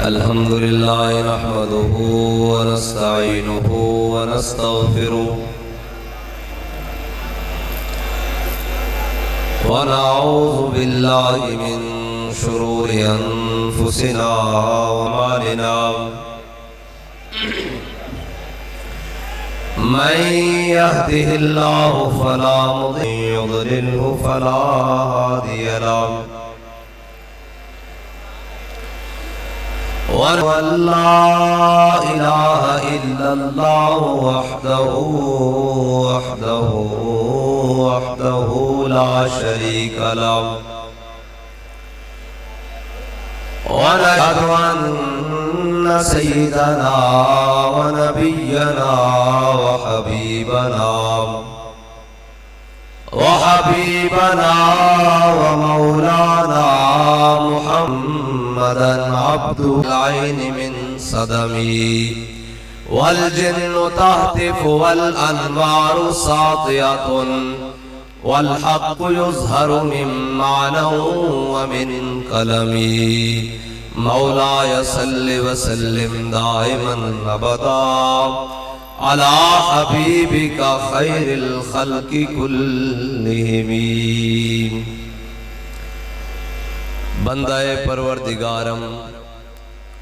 الحمد لله نحمده ونستعينه ونستغفره ونعوذ بالله من شرور أنفسنا وأعمالنا من يهده الله فلا مضل له ومن يضلله فلا هادي له وأشهد أن لا إله إلا الله وحده لا شريك له ونشهد أن سيدنا ونبينا وحبيبنا ومولانا محمدا عبد العين من صدمي والجن تهتف والأنوار ساطعة والحق يظهر من معنى ومن قلمي مولاي صل وسلم دائما أبدا على حبيبك خير الخلق كلهم بندہ پروردگارم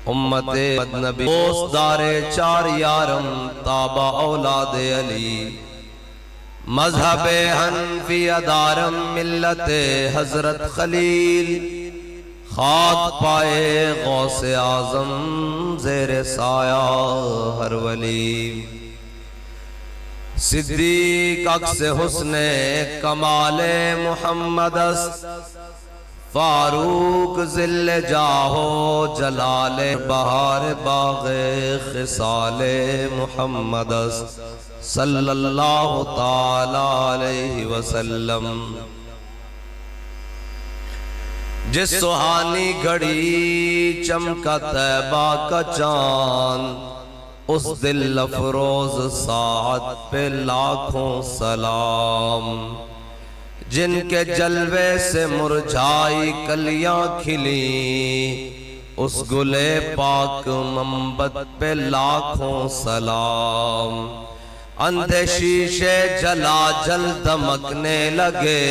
امت نبی دوستدار چار یارم تابع اولاد علی مذہب حنفی ادارم ملت حضرت خلیل خاک پائے غوث اعظم زیر سایہ ہر ولی صدیق عکس حسن کمال محمد است فاروق ذل جاہو جلال بہار باغ خصال محمد صلی اللہ تعالی علیہ وسلم جس سہانی گھڑی چمکا طیبہ کا چاند اس دل افروز ساعت پہ لاکھوں سلام جن کے جلوے سے مرجھائی کلیاں کھلی اس گلے پاک منبت پہ لاکھوں سلام اندھے شیشے جلا جل دمکنے لگے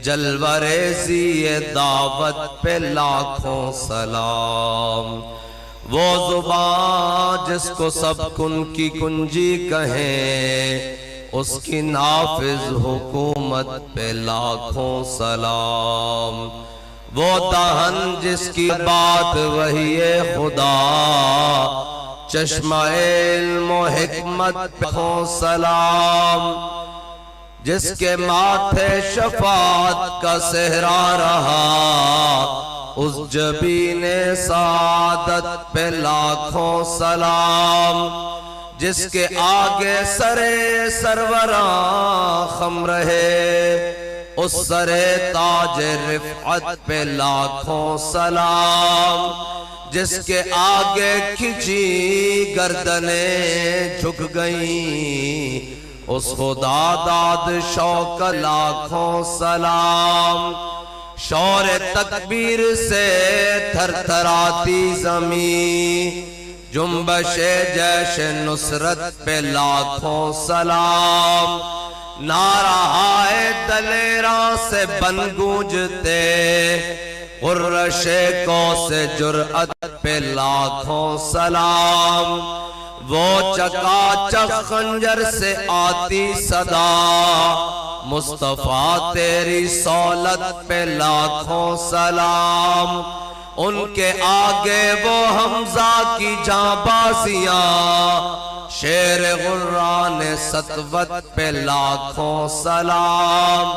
جلوہ ریزی دعوت پہ لاکھوں سلام وہ زبان جس کو سب کن کی کنجی کہیں اس کی نافذ حکومت پہ لاکھوں سلام وہ دہن جس کی بات وحی خدا چشمہ علم و حکمت پہ لاکھوں سلام جس کے ماتھے شفاعت کا صحرا رہا اس جبین سعادت پہ لاکھوں سلام جس کے آگے سرے سروراں خم رہے اس سرے تاج رفعت پہ لاکھوں سلام جس کے آگے کھچی گردنیں جھک گئیں اس خدا داد شوق لاکھوں سلام شور تکبیر سے تھر تھراتی زمین جنبش جیش نصرت پہ لاکھوں سلام نعرہ دلیراں سے بن گونجتے غرش کو سے جرأت پہ لاکھوں سلام وہ چکا چک خنجر سے آتی صدا مصطفیٰ تیری سولت پہ لاکھوں سلام ان کے آگے وہ حمزہ کی جاں بازیاں شیر غران سطوت پہ لاکھوں سلام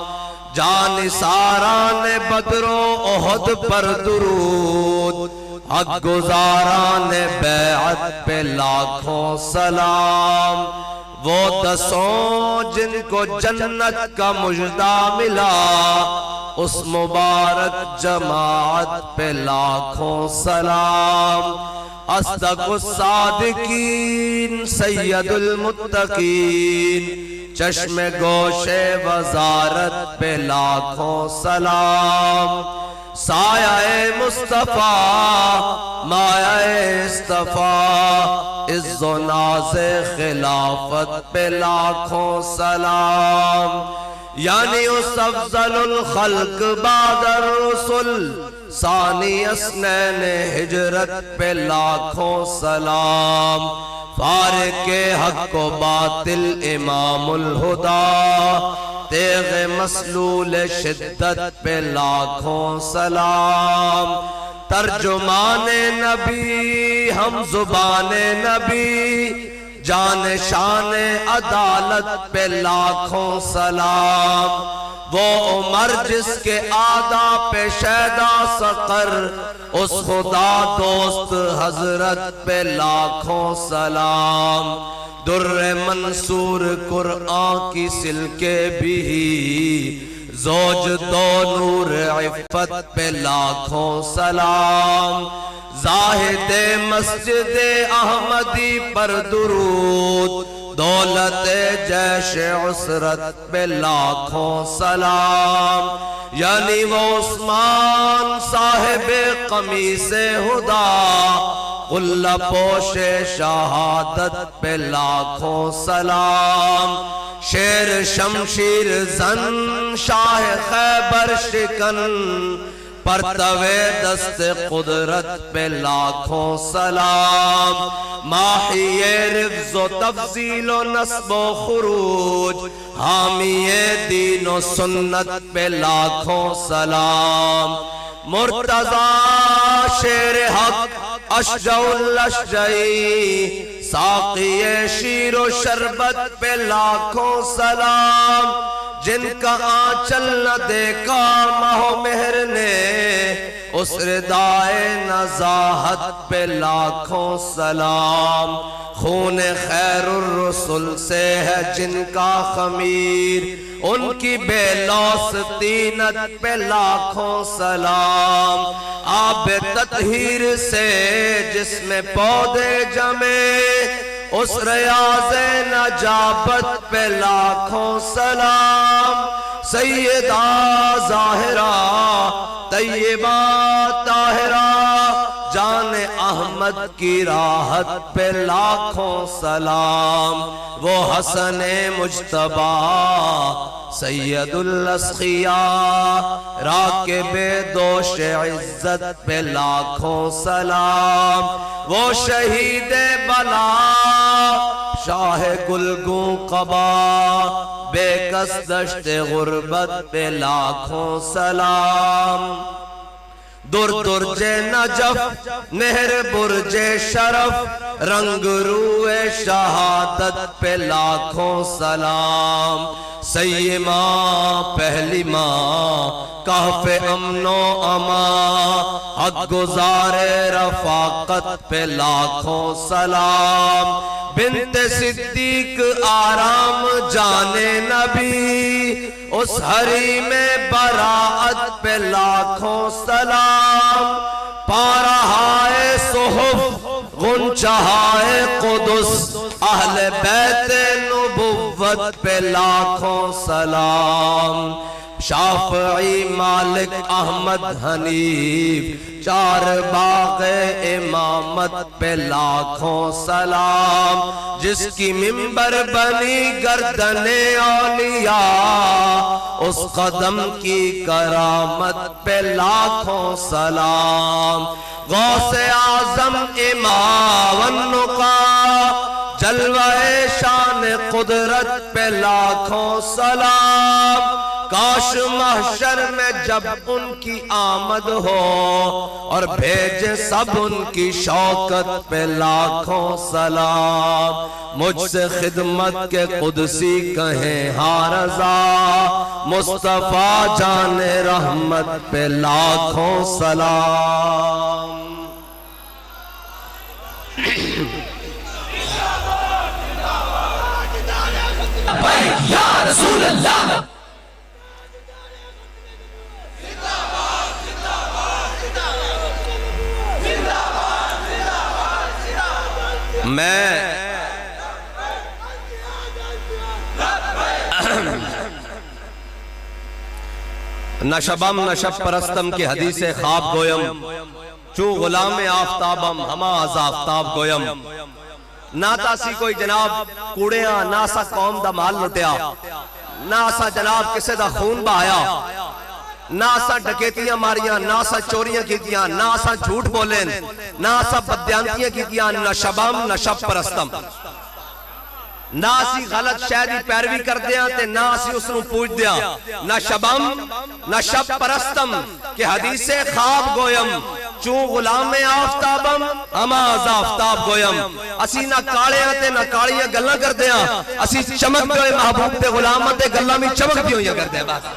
جانثاران بدر و احد پر درود حق گزاران بیعت پہ لاکھوں سلام وہ دسوں جن کو جنت کا مجدہ ملا اس مبارک جماعت پہ لاکھوں سلام اصدق الصادقین سید المتقین چشم گوش وزارت پہ لاکھوں سلام سایہ مصطفیٰ مایہ اصطفیٰ، عز و ناز خلافت پہ لاکھوں سلام، یعنی اس افضل الخلق بعد الرسل، ثانی اسنین ہجرت پہ لاکھوں سلام، فارق حق و باطل امام الہدا، تیغ مسلول شدت پہ لاکھوں سلام، ترجمان نبی ہم زبان نبی، جان شان عدالت پہ لاکھوں سلام، وہ عمر جس کے آدھا پہ شیدا سقر، اس خدا دوست حضرت پہ لاکھوں سلام، در منصور قرآن کی سلکے بھی، زوج دو نور عفت پہ لاکھوں سلام، زاہد مسجد احمدی پر درود، دولت جیش عسرت پہ لاکھوں سلام، یعنی وہ عثمان صاحب قمیص ہدا، قلہ پوش شہادت پہ لاکھوں سلام، شیر شمشیر زن شاہ خیبر شکن، پرتوے دست قدرت پہ لاکھوں سلام، ماحی رفظ و تفضیل و نصب و خروج، حامی دین و سنت پہ لاکھوں سلام، مرتضی شیر حق اشجع الاشجعی، ساقی شیر و شربت پہ لاکھوں سلام، جن کا آنچل نہ دیکھا ماہ و مہر نے، اس ردائے نزاہت پہ لاکھوں سلام، خون خیر الرسل سے ہے جن کا خمیر، ان کی بے لوث طینت پہ لاکھوں سلام، آب تطہیر سے جس میں پودے جمے، اس ریاض نجابت پہ لاکھوں سلام، سیدہ ظاہرہ طیبہ طاہرہ، جان احمد کی راحت پہ لاکھوں سلام، وہ حسن مجتبیٰ سید الاسخیاء، راکب دوش عزت پہ لاکھوں سلام، وہ شہید بلا شاہ گلگوں قبا، بے کس دشت غربت پہ لاکھوں سلام، در درج نجف نہر برج شرف، رنگ روئے شہادت پہ لاکھوں سلام، سیماں پہلی ماں کہف امن و امان، حق گزار رفاقت پہ لاکھوں سلام، بنت صدیق آرام جانے نبی، اس حریم براعت پہ لاکھوں سلام، پارہائے صحف غنچہائے قدس، اہل بیت نبوت پہ لاکھوں سلام، شافعی مالک احمد حنیف، چار باغ امامت پہ لاکھوں سلام، جس کی منبر بنی گردن اولیاء، اس قدم کی کرامت پہ لاکھوں سلام، غوث اعظم امام النقا، جلوہ شان قدرت پہ لاکھوں سلام، کاش محشر میں جب ان کی آمد ہو، اور بھیجے سب ان کی شوکت پہ لاکھوں سلام، مجھ سے خدمت کے قدسی کہیں ہاں رضا، مصطفیٰ جان رحمت پہ لاکھوں سلام۔ یا رسول اللہ، نشبم نشب پرستم کی حدیث خواب گویم چو غلام آفتابم ہما از آفتاب گویم نہ تاسی کوئی جناب کوڑیاں نہ سا قوم دا مال لٹیا نہ سا جناب کسے دا خون بہایا نہ سا ڈکیتیاں ماریاں نہ سا چوریاں کیتیاں نہ سا جھوٹ بولیں نہ سا بدیانتیاں کیتیاں نشبم نشب پرستم نہ اسی غلط شہدی پیروی کر دیا تے نہ اسی اس نو پوچھ دیا نہ شبم نہ شب پرستم کہ حدیث خواب گویم چون غلام آفتابم اما از آفتاب گویم اسی نہ کاڑیاں تے نہ کاڑیاں گلنا کر دیا اسی چمک گئے محبوب تے غلامت تے گلنا میں چمک دیوں یا کر دیا بات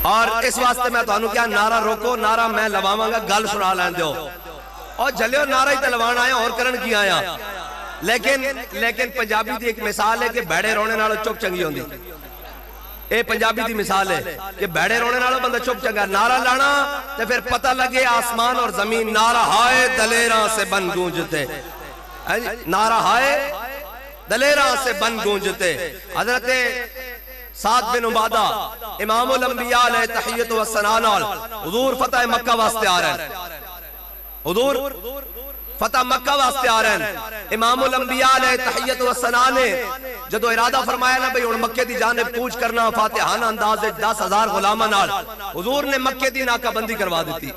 اور اس واسطے میں تو انہوں کیا نعرہ روکو نعرہ میں لواواں گا گل سنا لین دیو اور جلیو نعرہ ہی تلوان آیا اور کرن کی آیا لیکن پنجابی دی ایک مثال ہے کہ بیڑے رونے نالو چپ چنگی ہوندی اے پنجابی دی مثال ہے کہ بیڑے رونے نالو بندہ چپ چنگا نعرہ لانا تے پھر پتہ لگے آسمان اور زمین نعرہ ہائے دلیراں سے بن گونجتے نعرہ ہائے دلیراں سے بن گونجتے حضرت سعد بن عبادہ امام الانبیاء علیہ تحیت و السنان حضور فتح مکہ واسطے آ رہے ہیں حضور فتح مکہ واسطے آ رہے ہیں امام الانبیاء علیہ تحیت و السنان نے جدو ارادہ فرمایا نا بھئی ان مکہ دی جانب پوچھ کرنا فاتحانہ انداز 10,000 غلامہ نال حضور نے مکہ دی ناکہ بندی کروا دیتی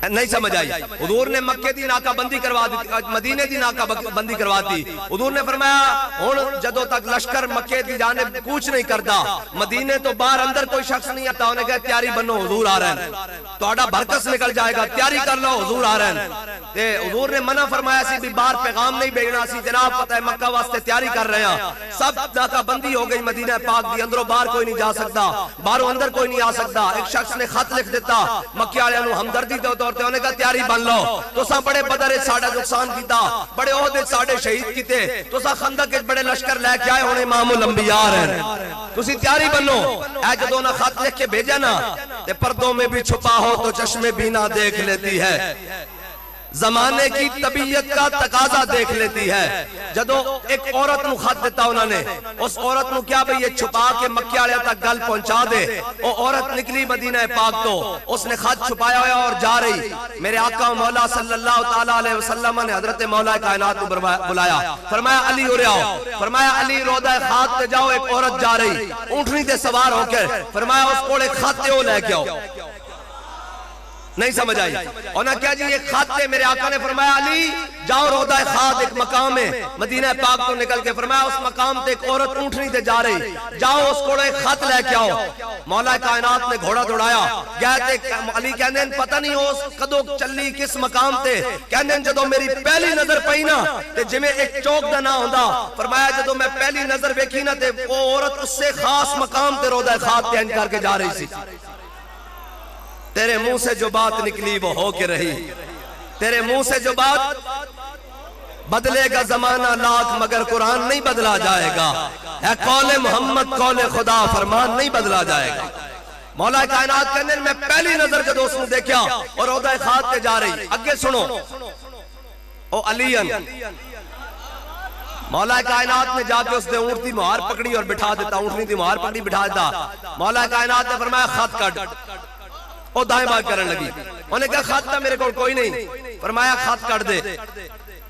نہیں سمجھ آئی حضور نے مکہ دی ناکہ بندی کروا دی مدینے دی ناکہ بندی کروا دی حضور نے فرمایا ہون جدو تک لشکر مکہ دی جانب کوچ نہیں کردا مدینے تو باہر اندر کوئی شخص نہیں آتا انہیں کہا تیاری بنو حضور آ رہے ہیں تو آڈا بھرکس نکل جائے گا تیاری کر لو حضور آ رہے ہیں حضور نے منع فرمایا سی بھی باہر پیغام نہیں بھیجنا سی جناب فتح مکہ واسطے تیاری کر رہے ہیں سب ناکہ بندی ہو گئی مدینہ پاک دی اندروں باہر کوئی نہیں جا سکتا باہروں اندر کوئی نہیں آ سکتا ایک شخص نے خط لکھ دیتا مکہ والے انہوں ہمدردی دے تے انہیں کہا تیاری بن لو تو سا بڑے بدر ساڑھا نقصان کیتا بڑے عہدے ساڑھے شہید کیتے تو سا خندق ایک بڑے لشکر لے کے آئے ہونے امام الانبیاء رہے تو سی تیاری بن لو اے جدو نہ خط لکھ کے بھیجا نا تے پردوں میں بھی چھپا ہو تو چشم بینا دیکھ لیتی ہے زمانے کی طبیعت کا تقاضا دیکھ لیتی ہے جدو ایک عورت نو خط دیتا انہوں نے اس عورت نو کیا بھئی یہ چھپا کے مکہ والے تک گل پہنچا دے وہ عورت نکلی مدینہ پاک تو اس نے خط چھپایا ہوا اور جا رہی میرے آقا مولا صلی اللہ تعالیٰ علیہ وسلم نے حضرت مولا کائنات کو بلایا فرمایا علی ہو رہا ہو فرمایا علی رودہ خط تے جاؤ ایک عورت جا رہی اونٹنی تے سوار ہو کر فرمایا اس کو ایک خط تے وہ لے کے آؤ نہیں سمجھ آئی انہاں کیا جی ایک خط تے میرے آقا نے فرمایا علی جاؤ رودہ خات ایک مقام ہے مدینہ پاک کو نکل کے فرمایا اس مقام تے ایک عورت اونٹنی تے جا رہی جاؤ اس کو ایک خط لے کے آؤ مولا کائنات نے گھوڑا دوڑایا گئے تے علی کہنے پتہ نہیں اس کدو چلی کس مقام تے کہنے جدو میری پہلی نظر پئی نا تے جمیں ایک چوک دا نہ ہوندا فرمایا جدو میں پہلی نظر ویکھی نا تے وہ عورت اس سے خاص مقام تے رودہ خات تے کر کے جا رہی سی تیرے منہ سے جو بات نکلی وہ ہو کے رہی تیرے منہ سے جو بات بدلے گا زمانہ لاکھ مگر قرآن نہیں بدلا جائے گا اے قول محمد قول خدا فرمان نہیں بدلا جائے گا مولا کائنات کہنے میں پہلی نظر کے دوستوں دیکھا اور عہدہ خات تے جا رہی اگے سنو او علیین مولا کائنات نے جا کے اس نے اونٹنی مہار پکڑی اور بٹھا دیتا اونٹنی دی مہار پکڑی بٹھا دیتا مولا کائنات نے فرمایا خط کٹ وہ دائیں بات کرن لگی انہوں نے کہا خط تھا میرے کوڑ کوئی نہیں فرمایا خط کٹ دے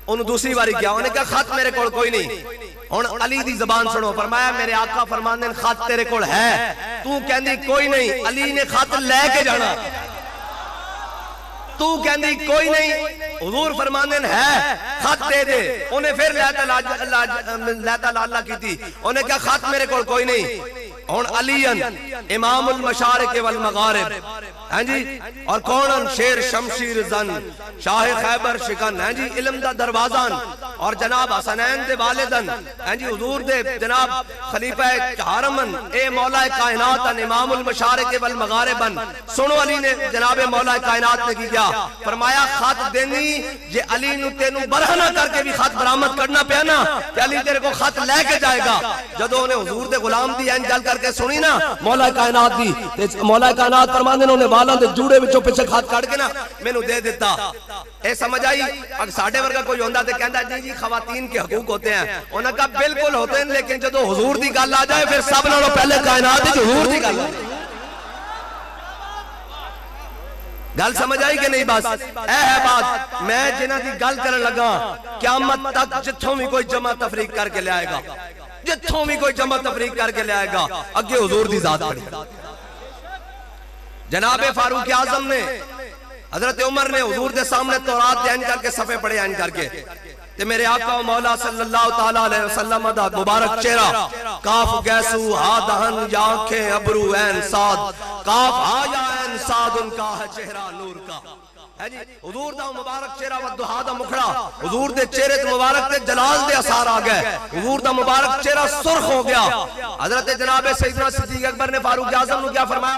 انہوں دوسری باری کیا انہوں نے کہا خط میرے کوڑ کوئی نہیں انہوں علی دی زبان سنو فرمایا میرے آقا فرمان دیں خط تیرے کوڑ ہے تو کہندی کوئی نہیں علی نے خط لے کے جانا تو کہندی کوئی نہیں حضور فرمان دیں ہے خط دے دے انہیں پھر لیتا اللہ کی تھی انہوں نے کہا خط میرے کوڑ کوئی نہیں اور علیین امام المشارق والمغارب ہیں جی اور کونن شیر شمشیر زن شاہ خیبر شکن ہیں جی علم دا دروازان اور جناب حسنین دے والدن ہیں جی حضور دے جناب خلیفہ حرمن اے مولا کائنات امام المشارق والمغاربن سنو علی نے جناب مولا کائنات نے کیا فرمایا خط دینی جے علی نو تینو برہنہ کر کے بھی خط برآمد کرنا پیا نا کہ علی تیرے کو خط لے کے جائے گا جدو انہیں حضور دے غلام دی انجل کر کے سنی نا مولا کائنات دی تے مولا کائنات فرماندے نے انہیں والاں دے جوڑے وچوں پیچھے ہاتھ کٹ کے نا مینوں دے دیتا. اے سمجھ آئی؟ اگر ساڈے ورگا کوئی ہوندا تے کہندا جی خواتین کے حقوق ہوتے ہیں. انہاں کہا بالکل ہوتے ہیں لیکن جدوں حضور دی گل آ جائے پھر سب نالوں پہلے کائنات دی حضور دی گل. گل سمجھ آئی کہ نہیں؟ بس اے ہے بات. میں جنہ دی گل کرن لگا قیامت تک جتھوں بھی کوئی جمع تفریق کر کے لے آئے گا, جتھوں بھی کوئی جمع تفریق کر کے لے آئے گا, اگے حضور دی ذات کھڑی. جناب فاروق اعظم نے حضرت عمر نے حضور دے سامنے تورات دے کر کے صفحے پڑھے کر کے تے میرے آقا و مولا صلی اللہ تعالیٰ علیہ وسلم دا مبارک چہرہ کاف گیسو ہا دہن یا آنکھیں ابرو این ساد کاف ہا یا این ساد ان کا ہے چہرہ نور کا. حضور دا مبارک چہرہ والدہا دا مکھڑا, حضور دے چہرے تے مبارک تے جلال دے اثار آ گئے, حضور دا مبارک چہرہ سرخ ہو گیا. حضرت جناب سیدنا صدیق اکبر نے فاروق اعظم نے کیا فرمایا؟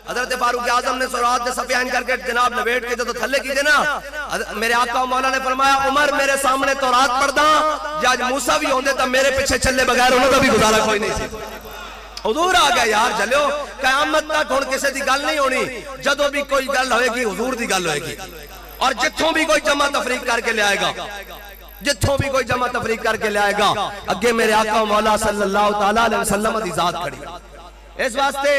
حضرت فاروق اعظم نے سورات دے صفحے عین کر کے جناب نویٹ کے جدو تھلے کی نا میرے آقا و مولا نے فرمایا عمر میرے سامنے تورات پڑھدا جج موسیٰ بھی ہوندے تا میرے پیچھے چلے بغیر انہوں کا بھی گزارا کوئی نہیں سی. حضور آ گیا یار جلیو قیامت تک ہن کسے دی گل نہیں ہونی, جدو بھی کوئی گل ہوئے گی حضور دی گل ہوئے گی. اور جتھوں بھی کوئی جمع تفریق کر کے لے آئے گا, جتھوں بھی کوئی جمع تفریق کر کے لے آئے گا, اگے میرے آقا و مولا صلی اللہ تعالیٰ علیہ وسلم دی ذات کھڑی. اس واسطے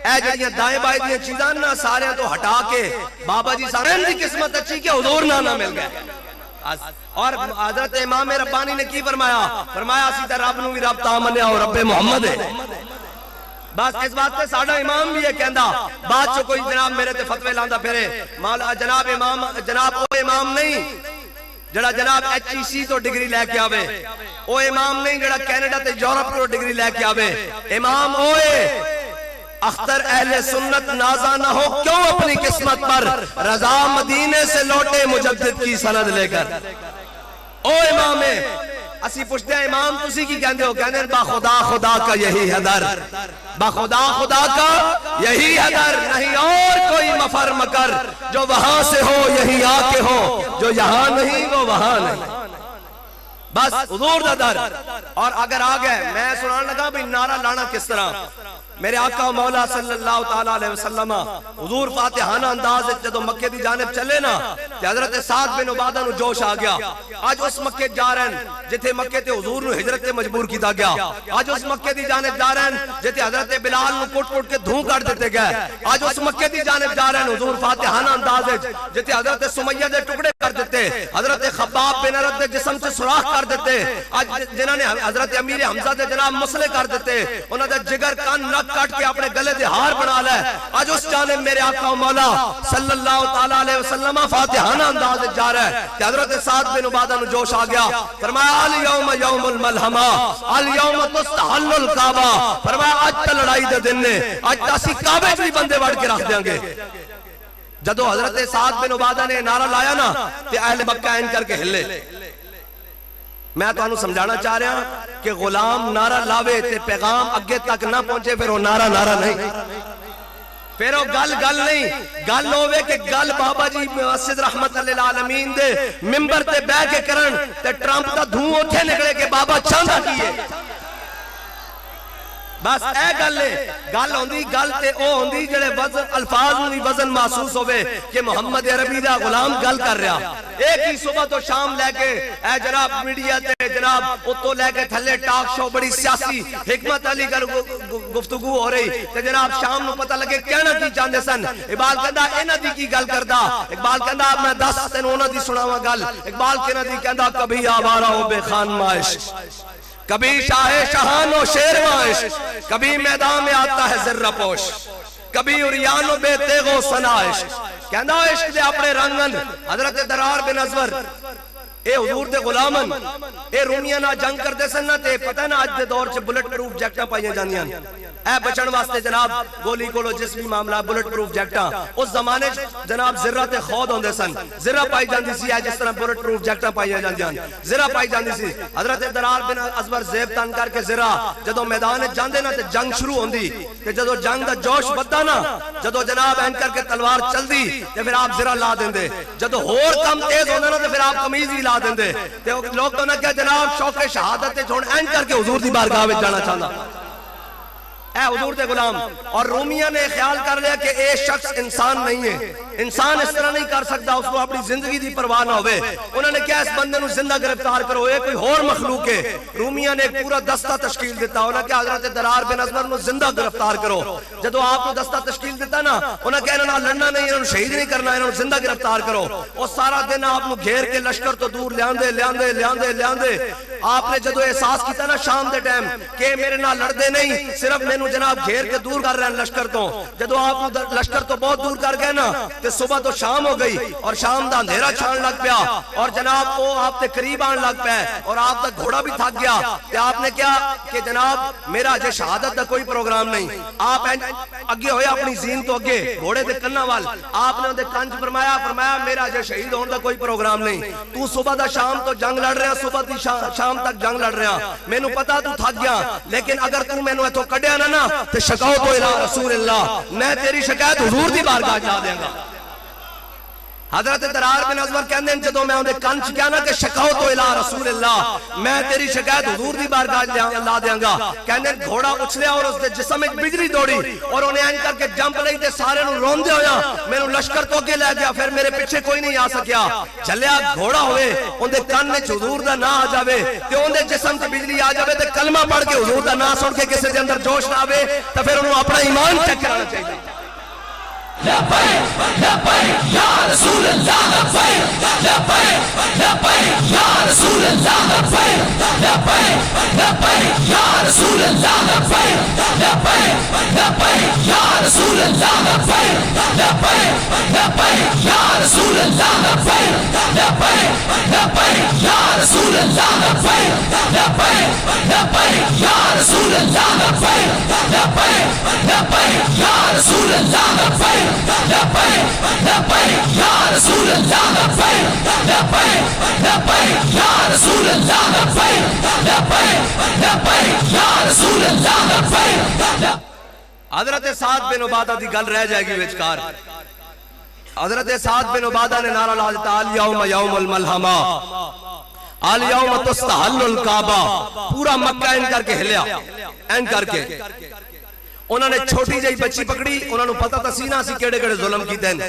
اے جڑیاں دائیں بائیں دیاں چیزاں نا سارے تو ہٹا کے بابا جی سارے دی قسمت اچھی کہ حضور نہ مل گئے. اور حضرت امام ربانی نے کی فرمایا؟ فرمایا اسی تے رب نو بھی رب تا منیا اور رب محمد ہے. بس اس بات تے ساڈا امام بھی یہ کہندا, بعد چ کوئی جناب میرے تے فتوی لاندا پھرے مولا جناب امام جناب او امام نہیں جڑا جناب HEC تو ڈگری لے کے آوے, او امام نہیں جڑا کینیڈا تے یورپ تو ڈگری لے کے آوے. امام اوے اختر اہل سنت نازا نہ ہو کیوں اپنی قسمت پر, رضا مدینے سے لوٹے مجدد کی سند لے کر. او امام ہے اسی پوچھتے ہیں امام تسی کی کہندے ہو؟ کہندے با خدا خدا کا یہی ہے در, با خدا خدا کا یہی ہے در, نہیں اور کوئی مفر مکر, جو وہاں سے ہو یہی آ کے ہو, جو یہاں نہیں وہ وہاں نہیں. بس حضور دا در. اور اگر آگئے میں سنان لگا بھی نعرہ لانا کس طرح, میرے آقا و مولا صلی اللہ تعالیٰ علیہ وسلم حضور فاتحانہ انداز جدو مکے دی جانب چلے نا تے حضرت سعد بن عبادہ نو جوش آ گیا. آج اس مکے جا رہے ہیں جتے مکے تے حضور نو ہجرت تے مجبور کیتا گیا. آج اس مکے دی جانب جا رہے ہیں جتے حضرت بلال نو کوٹ کوٹ کے دھوں کر دیتے گئے. آج اس مکے دی جانب جا رہے ہیں حضور فاتحانہ انداز جتے حضرت سمیہ دے ٹکڑے کر دیتے, حضرت خباب بن ارد دے جسم سے سوراخ کر دیتے, آج جنہاں نے حضرت امیر حمزہ دے جناب مسئلے کر دیتے, انہاں دے جگر کان نک کٹ کے اپنے گلے دے ہار بنا لے. آج اس جانب میرے آقا و مولا صلی اللہ تعالیٰ علیہ وسلم فاتحانہ انداز جا رہا ہے کہ حضرت سعد بن عبادہ نو جوش آ گیا. فرمایا الیوم یوم الملحمہ الیوم تستحل الکعبہ, فرمایا آج تا لڑائی دے دن نے, آج تاسی کعبے بھی بندے وڑ کے رکھ دیں گے. جدو حضرت سعد بن عبادہ نے نعرہ لایا نا تے اہل مکہ این کر کے ہلے. میں تو انہوں سمجھانا چاہ رہا ہوں کہ غلام نعرہ لاوے تے پیغام اگے تک نہ پہنچے پھر وہ نعرہ نہیں, پھر وہ گل نہیں. گل ہوئے کہ گل بابا جی مسجد رحمت للعالمین دے ممبر تے بے کے کرن تے ٹرمپ دا دھوں اٹھے نکلے کہ بابا چاندہ کیے. بس اے گل ہے, گل ہوندی گل تے او ہوندی جڑے وزن الفاظ میں وزن محسوس ہوئے کہ محمد عربی دا غلام گل کر رہا. ایک ہی صبح تو شام لے کے اے جناب میڈیا تے جناب اتو لے کے تھلے ٹاک شو بڑی سیاسی حکمت علی کر گفتگو ہو رہی تے جناب شام نو پتہ لگے کہنا کی چاندے سن. اقبال کہندا انہاں دی کی گل کردا, اقبال کہندا میں 10 تینوں انہاں دی سناواں گل. اقبال کہنا دی کہندا کبھی آوارہ ہو بے خان مائش, کبھی شاہ شہان و شیر معاش, کبھی میدان میں آتا ہے ذرہ پوش, کبھی اریان و بے تیغ و سنائش. کہنا عشق دے اپنے رنگن. حضرت درار بن ازور اے حضور دے غلامن اے رومیاں نہ جنگ کردے سن نہ تے پتہ نہ اج دے دور چ بلٹ پروف جیکٹاں پائیاں جاندیاں اے بچن واسطے جناب گولی کولو جسمی معاملہ بلٹ پروف جیکٹاں اس زمانے جناب زرہ تے خود ہوندے سن زرہ پائی جاندی سی جس طرح بلٹ پروف جیکٹاں پائیاں جاندیاں زرہ پائی جاندی سی حضرت درار بن ازور زیب تن کر کے زرہ جدوں میدان جاندے نا تے جنگ شروع ہوندی تے جدوں جنگ دا جوش بدا نا جدوں جناب این کر کے تلوار چلدی تے پھر آپ زرہ لا دیندے جدوں ہور کم تیز ہوندا نا تے پھر آپ قمیض ہی لا دیندے تے لوگ تو نہ کہ جناب شوق شہادت تے چھوڑ این کر کے حضور دی بارگاہ وچ جانا چاہندا اے حضور دے غلام اور رومیہ نے خیال کر لیا کہ اے شخص انسان نہیں ہے انسان اس طرح نہیں کر سکتا اس کو اپنی زندگی دی پرواہ نہ ہوئے انہوں نے کیا اس بندے نو زندہ گرفتار کرو اے کوئی اور مخلوق ہے رومیہ نے ایک پورا دستہ تشکیل دیتا انہوں نے کیا حضرت درار بن ازور نو زندہ گرفتار کرو جدو آپ کو دستہ تشکیل دیتا نا انہوں نے کہا انہوں نے لڑنا نہیں انہوں نے شہید نہیں کرنا انہوں نے زندہ گرفتار کرو اور سارا دن آپ نو گھیر کے لشکر تو دور لیاندے آپ نے جدو احساس کیتا نا شام دے ٹائم کہ میرے نہ لڑ دے نہیں صرف میں نو جناب گھیر کے دور کر رہے ہیں لشکر تو جدو آپ لشکر تو بہت دور کر گئے نا تے صبح تو شام ہو گئی اور شام دا اندھیرا چھان لگ پیا اور جناب وہ آپ تے قریب آن لگ پیا اور آپ دا گھوڑا بھی تھک گیا تے آپ نے کیا کہ جناب میرا جے شہادت دا کوئی پروگرام نہیں آپ اگے ہوئے اپنی زین تو اگے گھوڑے دے کنہ وال آپ نے اندے کنج فرمایا میرا جے شہید ہون دا کوئی پروگرام نہیں تو صبح دا شام تو جنگ لڑ رہا صبح دی شام تک جنگ لڑ رہا میں نو پتا تو تھک گیا لیکن اگر تو میں نو ایتھوں کڈیا نا تے شکاو تو الہ رسول اللہ میں تیری شکایت حضور دی بارگاہ جا دیں گا حضرت درار بن ازور کہندے ہیں جدوں میں اندے کان چ کیا نا کہ شکاو تو الہ رسول اللہ میں تیری شکایت حضور دی بارگاہ لا دیاں گا کہندے گھوڑا اچھلیا اور اس دے جسم وچ بجلی دوڑی اور انہیں این کر کے جمپ لئی تے سارے نوں روندے ہویا مینوں لشکر تو اگے لے گیا پھر میرے پیچھے کوئی نہیں آ سکیا جلیا گھوڑا ہوئے اندے کان وچ حضور دا نام آ جاوے تے اندے جسم تے بجلی آ جاوے تے کلمہ پڑھ کے حضور دا نام سن کے کسے دے اندر جوش نہ آوے تے پھر انہوں اپنا ایمان چیک کرنا چاہیے لبیک یا رسول اللہ لبیک لبیک یا رسول اللہ لبیک لبیک یا رسول اللہ لبیک یا رسول اللہ لبیک یا رسول اللہ لبیک یا رسول اللہ لبیک یا رسول اللہ لبیک یا رسول اللہ لبیک یا رسول اللہ لبیک یا رسول اللہ لبیک یا رسول اللہ حضرت سعد بن عبادہ دی گل رہ جائے گی وچکار حضرت سعد بن عبادہ نے نعرہ لا دیتا الیوم یوم الملحمہ الیوم تستحل الکعبہ پورا مکہ این کر کے ہلیا این کر کے انہوں نے چھوٹی جائی بچی پکڑی انہوں نے پتہ تسینہ سی کیڑے کیڑے ظلم کی دین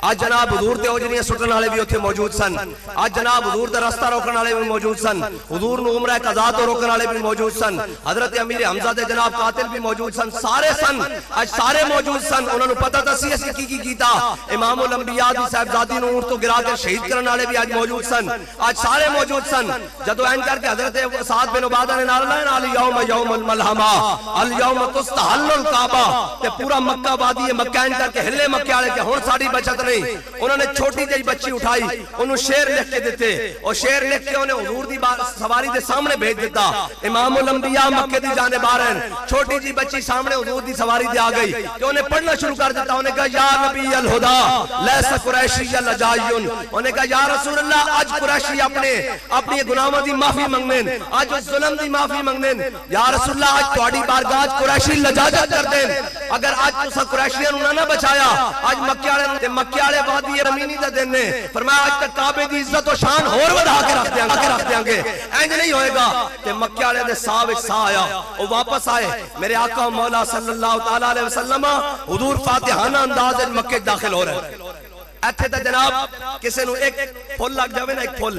آج جناب حضور تے اوجنیاں سٹن والے بھی اتھے موجود سن آج جناب حضور تے رستہ روکن والے بھی موجود سن حضور نو عمرہ قضا تو روکن والے بھی موجود سن حضرت امیر حمزہ دے جناب قاتل بھی موجود سن سارے سن آج سارے موجود سن انہوں نے پتہ تسینہ سی کی کیتا امام الانبیاء دی صاحبزادی نو اونٹ تو گرا کے شہید کرن والے بھی آج موجود سن آج سارے موجود سن جدو این کر کے حضرت سعد بن عبادہ نے نعرہ لایا الیوم یوم الملحمہ الیوم تستحل الکعبہ تے پورا مکہ وادی مکہ ان کر کے ہلے مکہ والے کہ ہن ساڈی بچت نہیں انہوں نے چھوٹی جئی بچی اٹھائی انہوں شعر لکھ کے دیتے اور شعر لکھ کے انہیں حضور دی سواری دے سامنے بھیج دیتا امام الانبیاء مکہ دی جانب آ رہے ہیں چھوٹی جی بچی سامنے حضور دی سواری دے آ گئی کہ انہیں پڑھنا شروع کر دیتا انہیں کہا یا نبی الہدا لیس قریشی لجائیون انہیں کہا یا رسول اللہ آج قریشی اپنی گناہوں دی معافی منگنین آج اس ظلم دی معافی منگنین یا رسول اللہ آج تہاڈی بارگاہ قریشی لجاجت کر دین اگر آج تسا قریشیاں نوں نہ بچایا آج مکے والے وادی رمینی دے دن نے فرمایا آج تک کعبے دی عزت و شان ہور بڑھا کے رکھ دیاں گے انج نہیں ہوئے گا کہ مکے والے دے سا وچ سا آیا او واپس آئے میرے آقا مولا صلی اللہ تعالی علیہ وسلم حضور فاتحانہ انداز وچ مکے داخل ہو رہے ہیں ایتھے تے جناب کسے نو ایک پھول لگ جاوے نا ایک پھول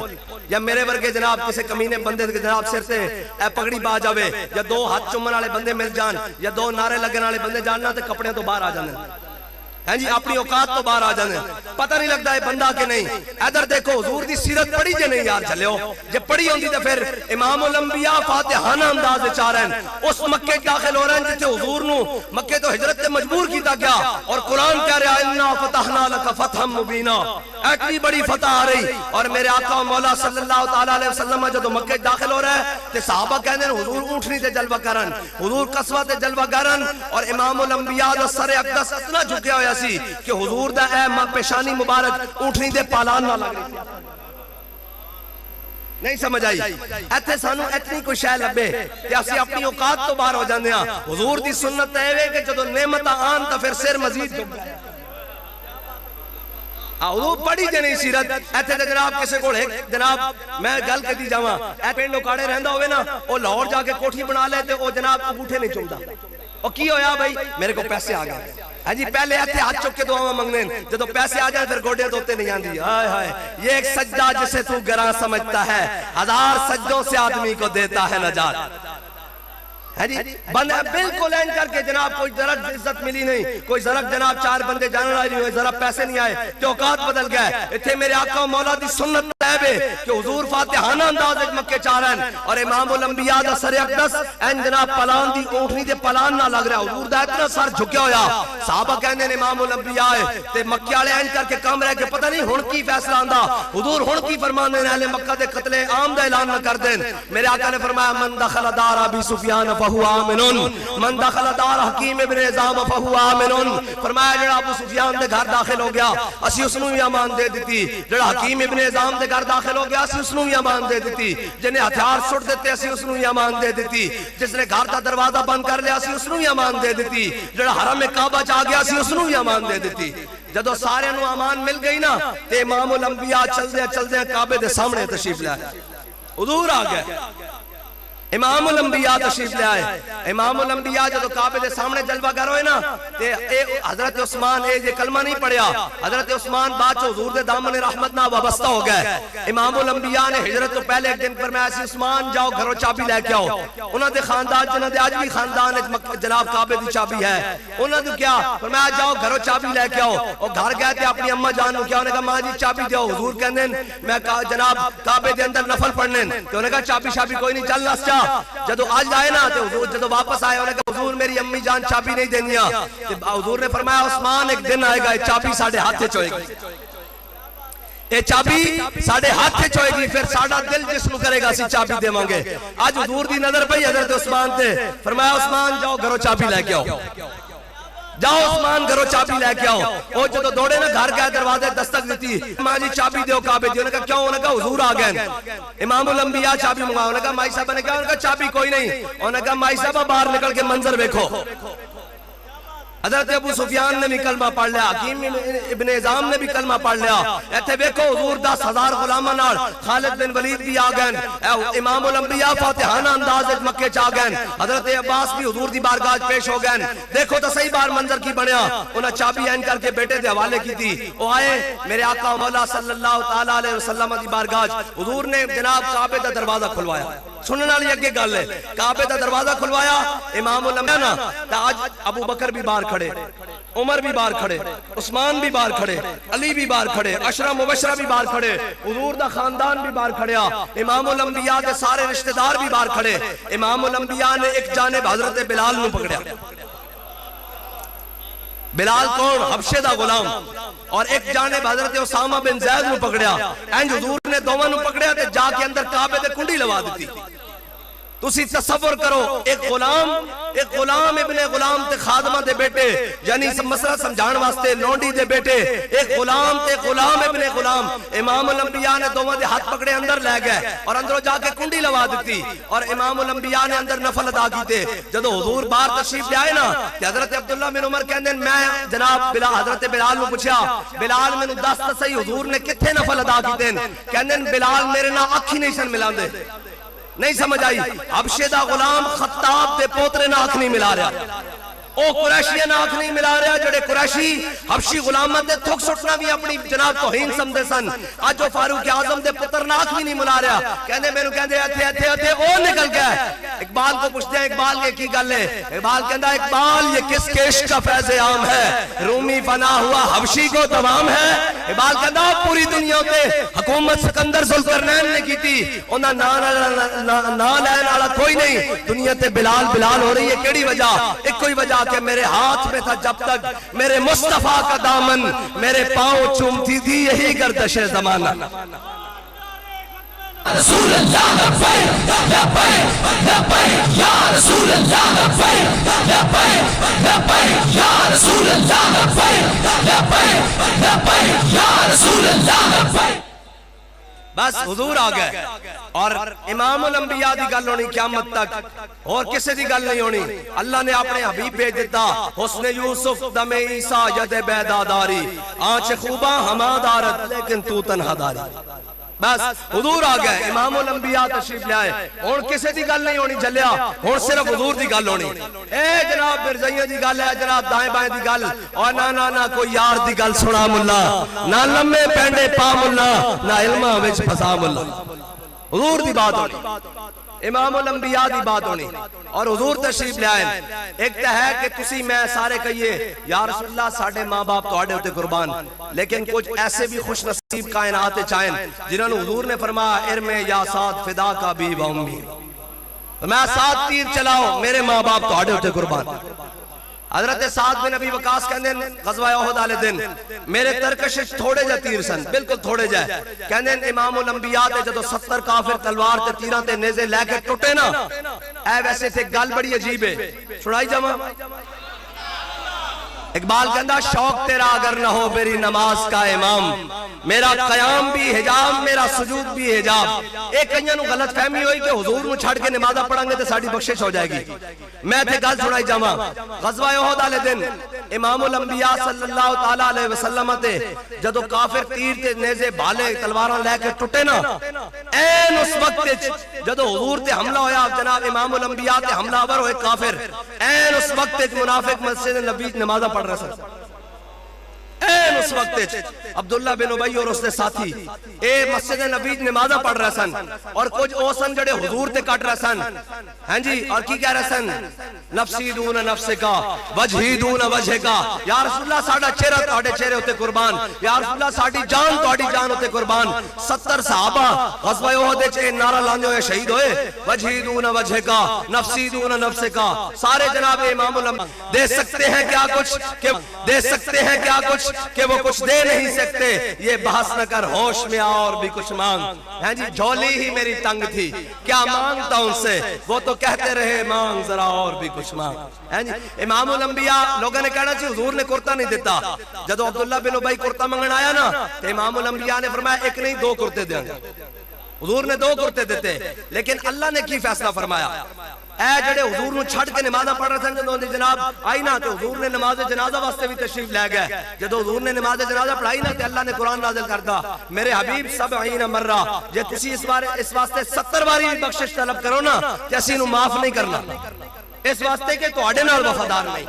یا میرے ورگے جناب کسے کمینے بندے دے جناب سر سے اے پگڑی با جاوے یا دو ہاتھ چومن والے بندے مل جان یا دو نعرے لگن والے بندے جان نا تے کپڑے تو باہر آ جاندے ہیں جی اپنی اوقات تو باہر آ جانے پتہ نہیں لگتا ہے بندہ کہ نہیں. ادھر دیکھو حضور دی سیرت پڑھی جے نہیں یار چلے ہو, جب پڑھی ہوندی تے پھر امام الانبیاء فاتحانہ انداز وچ آ رہے ہیں, اس مکے داخل ہو رہے ہیں جتھے حضور نو مکے تو ہجرت تے مجبور کیتا گیا, اور قرآن کہہ رہا ہے انا فتحنا لک فتحا مبینا, ایٹلی بڑی فتح آ رہی. اور میرے آقا و مولا صلی اللہ تعالی علیہ وسلم جدو مکے داخل ہو رہا ہے تے صحابہ کہندے ہیں حضور اونٹنی تے جلوہ کرن, حضور قصوہ تے جلوہ کرن, اور امام الانبیاء دا سر اقدس اتنا جھکیا ہویا سی کہ حضور دا اے پیشانی مبارک اونٹنی دے پالان نہ لگ رہی. نہیں سمجھ آئی؟ ایتھے سانو اتنی کوئی شے لبے کہ اسی اپنی اوقات تو باہر ہو جاندے ہاں. حضور دی سنت ہے کہ جدو نعمتاں آن تا پھر سر مزید جھک جائے. حضور پڑھی جے نہیں سیرت ایتھے تے جناب کسے کول جناب میں گل کدی جاواں اے پنڈ لوکاڑے رہندا ہوئے نا, او لاہور جا کے کوٹھی بنا لے تے او جناب انگوٹھے نہیں چومدا. او کی ہویا بھائی میرے کو پیسے آ گئے, ہاں جی پہلے ایتھے ہاتھ چک کے دعاواں منگنے, جدو پیسے آ جائیں پھر گوڈے دھوتے نہیں آندی. ہائے ہائے یہ ایک سجدہ جسے تو گراں سمجھتا ہے, ہزار سجدوں سے آدمی کو دیتا ہے نجات. بندہ بالکل اینڈ کر کے جناب کوئی ذرا عزت ملی نہیں, کوئی ذرا جناب چار بندے جانے والے نہیں ہوئے, ذرا پیسے نہیں آئے تو اوقات بدل گئے. اتھے میرے آقا و مولا دی سنت ہے کہ حضور فاتحانہ انداز وچ مکے چارن, اور امام الانبیاء دا سر اقدس این جناب پلان دی اونٹنی دے پلان نہ لگ رہا, حضور دا اتنا سر جھکیا ہویا. صحابہ کہندے نے امام الانبیاء تے مکے والے این کر کے کام رہ کے پتہ نہیں ہن کی فیصلہ آندا, حضور ہن کی فرماندے نے اہل مکہ دے قتل عام دا اعلان نہ کر دین. میرے آقا نے فرمایا من دخل دار ابی سفیان فهو آمن, من دخل دار حکیم ابن حزام فهو آمن. فرمایا جڑا ابو سفیان دے گھر داخل ہو گیا اسی اس نو بھی امان دے دتی, جڑا حکیم ابن حزام دے گھر داخل ہو گیا اسی اس نو بھی امان دے دتی, جنہیں ہتھیار سٹ دیتے اسی اس نو بھی امان دے دتی, جس نے گھر دا دروازہ بند کر لیا اسی اس نو بھی امان دے دتی, جڑا حرم کعبہ چ آ گیا اسی اس نو بھی امان دے دتی. جدو سارے نو امان مل گئی نا تے امام الانبیاء چلدے کعبے دے سامنے تشریف لے آئے, حضور آ گئے. امام الانبیاء تشریف لے آئے. امام الانبیاء جدو کعبے دے سامنے جلوہ گر ہوئے نا تے حضرت عثمان یہ کلمہ نہیں پڑھیا, حضرت عثمان بعد چو حضور دے دامن رحمت نہ وابستہ ہو گئے. امام الانبیاء نے ہجرت تو پہلے ایک دن فرمایا سی عثمان جاؤ گھروں چابی لے کے آؤ. انہاں دے خاندان جنہاں دے آج بھی خاندان جناب کعبے دی چابی ہے, انہاں نے کیا فرمایا جاؤ گھروں چابی لے کے آؤ. اور گھر گئے تھے اپنی اماں جان نو کیا, انہوں نے کہا ماں جی چابی دیو. حضور کہندے میں جناب کعبے دے اندر نفل پڑھنے, تو انہوں نے کہا چابی شابی کوئی نہیں چل نس جا. جدو آج آئے نا تو حضور جدو واپس آئے انہوں نے کہا حضور میری امی جان چابی نہیں دینیا. حضور نے فرمایا عثمان ایک دن آئے گا چابی ساڑھے ہاتھے چوئے گی, اے چابی ساڑھے ہاتھے چوئے گی, پھر ساڑھا دل جس نو کرے گا سی چابی دے مانگے. آج حضور دی نظر پئی حضرت عثمان تے, فرمایا عثمان جاؤ گھروں چابی لے کے آؤ, جاؤ عثمان گھروں چابی لے کے آؤ. او جدو دوڑے نا گھر گئے دروازے دستک دیتی, ماں جی چابی دیو کعبے دی. انہوں نے کہا کیوں؟ انہوں نے کہا حضور آ گئے. امام الانبیاء چابی منگا. انہوں نے کہا مائی صاحبہ نے کہا, انہوں نے کہا چابی کوئی نہیں. انہوں نے کہا مائی صاحبہ باہر نکل کے منظر دیکھو. حضرت ابو سفیان نے بھی کلمہ پڑھ لیا, حکیم ابن حزام نے بھی کلمہ پڑھ لیا. ایتھے دیکھو حضور 10,000 غلاماں نال خالد بن ولید بھی آ گئے, امام الانبیاء فاتحانہ انداز وچ مکے چ آ گئے, حضرت عباس بھی حضور دی بارگاہ پیش ہو گئے. دیکھو تو صحیح بار منظر کی بنیا. انہاں چابی این کر کے بیٹے دے حوالے کی تھی. او آئے میرے آقا مولا صلی اللہ تعالی علیہ وسلم دی بارگاہ, حضور نے جناب کعبے دا دروازہ کھلوایا. سننے والی اگے گل ہے, کعبے دا دروازہ کھلوایا امام الانبیاء نا, آج ابو بکر بھی باہر کھڑے, عمر بھی باہر کھڑے, عثمان بھی باہر کھڑے, علی بھی باہر کھڑے, عشرہ مبشرہ بھی باہر کھڑے, حضور دا خاندان بھی باہر کھڑیا, امام الانبیاء دے سارے رشتہ دار بھی باہر کھڑے. امام الانبیاء نے ایک جانب حضرت بلال نو پکڑیا. بلال کون؟ حبشے دا غلام. اور ایک جانب حضرت اسامہ بن زید نو پکڑیا. اینج حضور نے دوواں نو پکڑیا تے جا کے اندر کعبے تے کنڈی لوا دیتی. تسی تصور کرو, ایک غلام ابن غلام تے خادمہ دے بیٹے, یعنی مسئلہ سمجھان واسطے لونڈی دے بیٹے, ایک غلام تے غلام ابن غلام. امام الانبیاء نے دوواں دے ہاتھ پکڑے اندر لے گئے اور اندروں جا کے کنڈی لوا دیتی. اور امام الانبیاء نے اندر نفل ادا کیتے. جدو حضور باہر تشریف لے آئے نا تے حضرت عبداللہ بن عمر کہندے میں جناب حضرت بلال نو پوچھا, بلال مینوں دس تے صحیح حضور نے کتھے نفل ادا کیتے؟ کہندے بلال میرے نال اکھ ہی نہیں سن ملاندے. نہیں سمجھ آئی؟ حبشے دا غلام خطاب دے پوترے نہ آنکھ نہیں ملا رہا, او قریشی نہ آنکھ نہیں ملا رہا, جڑے قریشی حبشی غلامت دے تھک سٹنا بھی اپنی جناب توہین سمجھے سن. اج جو فاروق اعظم دے پتر نہ آنکھ بھی نہیں ملا رہا. کہندے مینوں کہندے ایتھے او نکل گئے. اقبال کو پوچھتے ہیں اقبال کے کی گل ہے؟ اقبال کہتا ہے اقبال یہ کس کیش کا فیض عام ہے، رومی فنا ہوا حبشی کو تمام ہے۔ اقبال کہتا ہے پوری دنیا تے حکومت سکندر ذوالقرنین نے کی تھی، انہاں نا لین والا کوئی نہیں، دنیا تے بلال بلال ہو رہی ہے، کیڑی وجہ؟ ایک کوئی وجہ کہ میرے ہاتھ میں تھا جب تک میرے مصطفیٰ کا دامن، میرے پاؤں چومتی تھی یہی گردش زمانہ۔ رسول اللہ لبیک لبیک لبیک یا رسول اللہ لبیک لبیک لبیک یا رسول اللہ لبیک لبیک لبیک یا رسول اللہ لبیک۔ بس حضور آ گئے اور امام الانبیاء دی گل ہونی قیامت تک، اور کسی دی گل نہیں ہونی۔ اللہ نے اپنے حبیب بھیج دیتا، حسن یوسف دم عیسیٰ ید بیداداری، آنچ خوباں ہما دارت لیکن تو تنہا داری۔ بس حضور آ گئے، امام الانبیاء تشریف لے آئے، اور کسی دی گل نہیں ہونی جلیا، اور صرف حضور دی گل ہونی۔ اے جناب مرزائیہ دی گل ہے، جناب دائیں بائیں دی گل، اور نہ کوئی یار دی گل سنا ملا، نہ لمے پینڈے پا ملا، نہ علمہ وچ پھسا ملا۔ حضور دی بات ہونی، امام الانبیاء دی بات ہونی، اور حضور تشریف لے آئے۔ ایک تو ہے کہ تسی میں سارے کہیے یا رسول اللہ ساڑھے ماں باپ تو آڑے ہوتے قربان، لیکن کچھ ایسے بھی خوش نصیب کائنات چاہیں جنہوں نے حضور نے فرمایا ارم یا ساتھ فدا کا بی و امی، میں ساتھ تیر چلاؤ میرے ماں باپ تو آڑے ہوتے قربان۔ حضرت سعد بن ابی وقاص کہندے غزوہ احد والے دن میرے ترکش تھوڑے جا تیر سن، بالکل تھوڑے جائے، کہندے امام الانبیاء تے جدو 70 کافر تلوار تے تیران تے نیزے لے کے ٹوٹے نا، اے ویسے تھے گل بڑی عجیب ہے، سنائی جمع۔ اقبال کہندہ شوق تیرا اگر نہ ہو میری نماز کا امام، میرا قیام بھی حجاب میرا سجود بھی حجاب۔ ایک کئیاں نو غلط فہمی ہوئی کہ حضور نو چھڑ کے نمازہ پڑھیں گے تو ساڑھی بخشش ہو جائے گی۔ میں تھے گل سنائی جاواں، غزوہ احد والے دن امام الانبیاء صلی اللہ تعالیٰ علیہ وسلم تے جدو کافر تیر تے نیزے بھالے تلواراں لے کے ٹوٹے نا، این اس وقت جدو حضور تے حملہ ہویا، جناب امام الانبیاء تے حملہ آور ہوئے کافر، این اس وقت منافق مسجد نبی نمازہ پڑھ رہے سن، این اس وقت عبداللہ بن ابی اور اس نے ساتھی اے مسجد نبی نمازہ پڑھ رہے سن، اور کچھ او سن جڑے حضور تے کٹ رہے سن، ہاں جی، اور کی کہہ رہے سن نفسی دون نفس کا وجہی دون وجہ کا، یا رسول اللہ ساڑھا چہرہ توڑے چہرے ہوتے قربان، یا رسول اللہ ساڑھی جان توڑی جان ہوتے قربان۔ 70 صحابہ غزوہ احد چھے نعرہ لانے ہوئے شہید ہوئے، وجہی دون وجہ کا نفسی دون نفس کا، سارے جناب امام الانبیاء دے سکتے ہیں کیا کچھ کہ دے سکتے ہیں کیا کچھ کہ وہ کچھ دے نہیں سکتے، یہ بحث نہ کر ہوش میں اور بھی کچھ مانگ، ہیں جی جھولی ہی میری تنگ تھی کیا مانگتا ان سے، وہ تو کہتے رہے مانگ ذرا اور بھی کچھ مانگ، ہیں جی۔ امام الانبیاء لوگوں نے کہنا چاہیے حضور نے کرتا نہیں دیتا، جدو عبداللہ بن ابی کرتا منگن آیا نا تو امام الانبیاء نے فرمایا ایک نہیں 2 کرتے دیں گے، حضور نے 2 کرتے دیتے، لیکن اللہ نے کی فیصلہ فرمایا، اے جڑے حضور نو چھڑ کے نمازہ پڑھ رہے تھے جدوں دی جناب آئی نا تو حضور نے نماز جنازہ واسطے بھی تشریف لے گئے، جدوں حضور نے نماز جنازہ پڑھائی نا تے اللہ نے قرآن نازل کردا میرے حبیب 70 مرہ، جے تسی اس واسطے 70 باری بخشش طلب کرو نا تے اسی نو معاف نہیں کرنا، اس واسطے کہ تواڈے نال وفادار نہیں،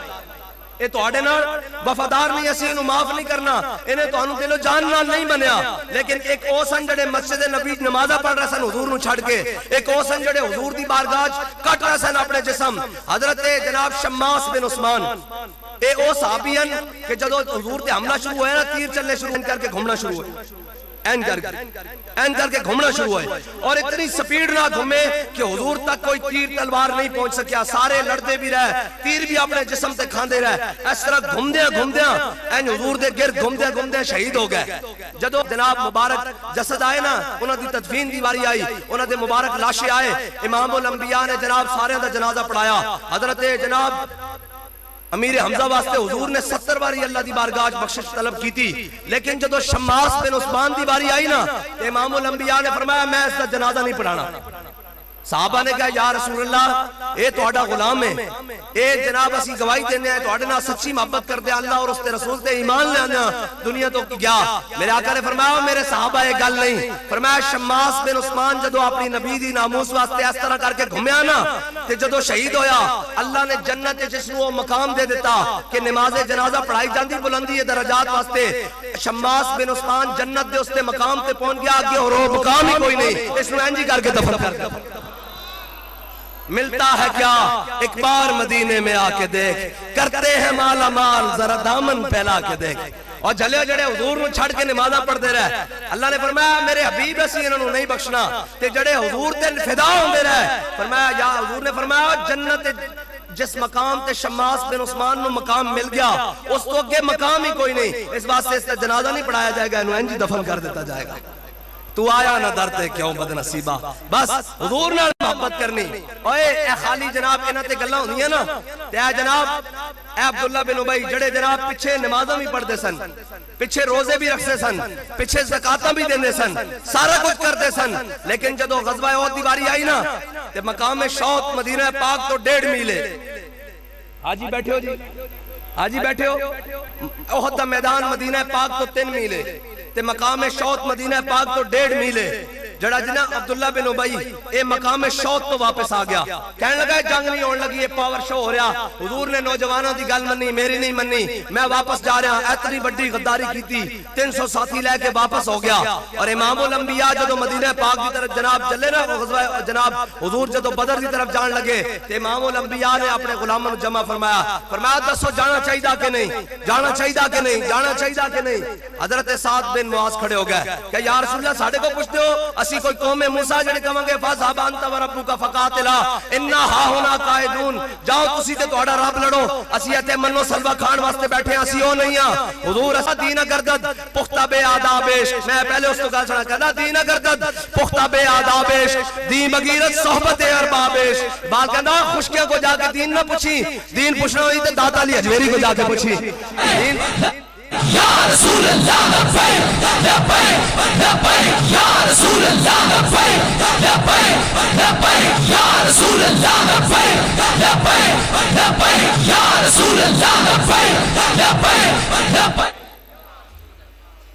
اے تواڈے نال وفادار نہیں، اسی انہوں معاف نہیں کرنا، انہیں تو انہوں دلو جان نال نہیں بنیا، لیکن ایک او سن جڑے مسجد نبی نمازہ پڑھ رہے سن حضور نو چھڑ کے، ایک او سن جڑے حضور دی بارگاہ کٹ رہے سن اپنے جسم، حضرت جناب شماس بن عثمان، اے او صحابین کہ جدو حضور تے حملہ شروع ہوئے نا تیر چلنے شروع کر کے گھومنا شروع ہوئے، این کر کے گھومنا شروع ہوئے، اور اتنی سپیڈ نہ گھومے کہ حضور تک کوئی تیر تلوار نہیں پہنچ سکیا، سارے لڑتے بھی رہے، تیر بھی اپنے جسم تے کھاندے رہے، اس طرح گھومدیاں این حضور دے گرد گھومدیاں شہید ہو گئے۔ جدو جناب مبارک جسد آئے نا انہاں دی تدفین دی واری آئی، انہاں دے مبارک لاشیں آئے، امام الانبیاء نے جناب سارے دا جنازہ پڑھایا، حضرت جناب امیر حمزہ واسطے حضور نے 70 باری اللہ دی بارگاہ بخشش طلب کی تھی، لیکن جدو شماس بن عثمان دی باری آئی نا امام الانبیاء نے فرمایا میں اس کا جنازہ نہیں پڑھانا، صحابہ نے کہا یا رسول اللہ اے تو اڈا غلام ہے، اے جناب اسی گواہی دینے ہیں تو اڈنا سچی محبت کر دے اللہ اور اس تے رسول تے ایمان لے آنا دنیا تو گیا۔ میرے آقا نے فرمایا میرے صحابہ یہ گل نہیں، فرمایا شماس بن عثمان جدو اپنی نبی دی ناموس واسطے اس طرح کر کے گھومیا نا تے جدو شہید ہویا اللہ نے جنت جس نو مقام دے دیتا کہ نماز جنازہ پڑھائی جاندی بلندی درجات واسطے، شماس بن عثمان جنت دے اس تے مقام تے پہنچ گیا، آگے اور مقام ہی کوئی نہیں، اس نو انجی کر کے دفن کر دیا۔ ملتا ہے کیا ایک بار مدینے میں آ کے دیکھ، کرتے ہیں مالا مال ذرا دامن پھیلا کے دیکھ۔ اور جھلے جڑے حضور نو چھڑ کے نمازاں پڑھ دے رہے، اللہ نے فرمایا میرے حبیب اسی انہوں نے نہیں بخشنا، تے جڑے حضور تے فدا ہوندے رہے، فرمایا یا حضور نے فرمایا جنت جس مقام تے شماس بن عثمان نو مقام مل گیا اس تو اگے مقام ہی کوئی نہیں، اس واسطے اس کا جنازہ نہیں پڑھایا جائے گا، انہوں انجی دفن کر دیتا جائے گا۔ تو آیا نہ درتے کیوں بد نصیبہ، بس حضور نے محبت کرنی۔ اے خالی جناب انہاں تے گلاں ہوندیاں نا، تے اے جناب اے عبداللہ بن ابی جڑے جناب پیچھے نمازاں بھی پڑھدے سن، پیچھے روزے بھی رکھتے سن، پیچھے زکاتاں بھی دیندے سن، سارا کچھ کرتے سن، لیکن جدو غزوہ احد دی واری آئی نا تے مقام شوق مدینہ پاک تو 1.5 میل ہے۔ حاجی بیٹھے ہو جی، حاجی بیٹھے ہو، احد دا میدان مدینہ پاک تو 3 میل ہے تے مقام شوق مدینہ پاک تو 1.5 میل ہے۔ جڑا جنا عبداللہ بن ابی اے مقام شوق تو واپس آ گیا، کہنے لگا جنگ نہیں ہونے لگی، یہ پاور شو ہو رہا، حضور نے نوجوانوں دی گل منی میری نہیں منی، میں واپس جا رہا، اتنی بڑی غداری کی تھی، 300 ساتھی لے کے واپس ہو گیا۔ اور امام الانبیاء جدو مدینہ پاک کی طرف جناب چلے نا غزوہ جناب حضور جدو بدر کی طرف جان لگے تے امام الانبیاء نے اپنے غلاموں جمع فرمایا دسو جانا چاہیے کہ نہیں، جانا چاہیے کہ نہیں، جانا چاہیے کہ نہیں۔ حضرت سعد بن معاذ کھڑے ہو گئے کہ یا رسول اللہ ساڑھے کو پوچھتے ہو، اسی کوئی قوم موسیٰ جڑے کہاں گے فَذْهَبْ أَنْتَ وَرَبُّكَ فَقَاتِلَا إِنَّا هَاهُنَا قَاعِدُونَ، جاؤ تسی تے تہاڈا رب لڑو، اسی ایتھے منو سلوا کھان واسطے بیٹھے ہیں، اسی او نہیں ہاں۔ حضور اسا دین گردد پختہ بے آدابش، میں پہلے اس کو گل سنا کہنا دین گردد پختہ بے آدابش، دین بغیرت صحبت اربابش۔ بال کہنا خشکیاں کو جا کے دین نہ پوچھی، دین پوچھنا ہوئی تے داتا علی اجمیری کو جا کے پوچھی۔ یا رسول اللہ لبیک لبیک لبیک یا رسول اللہ لبیک لبیک لبیک یا رسول اللہ لبیک لبیک لبیک یا رسول اللہ لبیک لبیک لبیک۔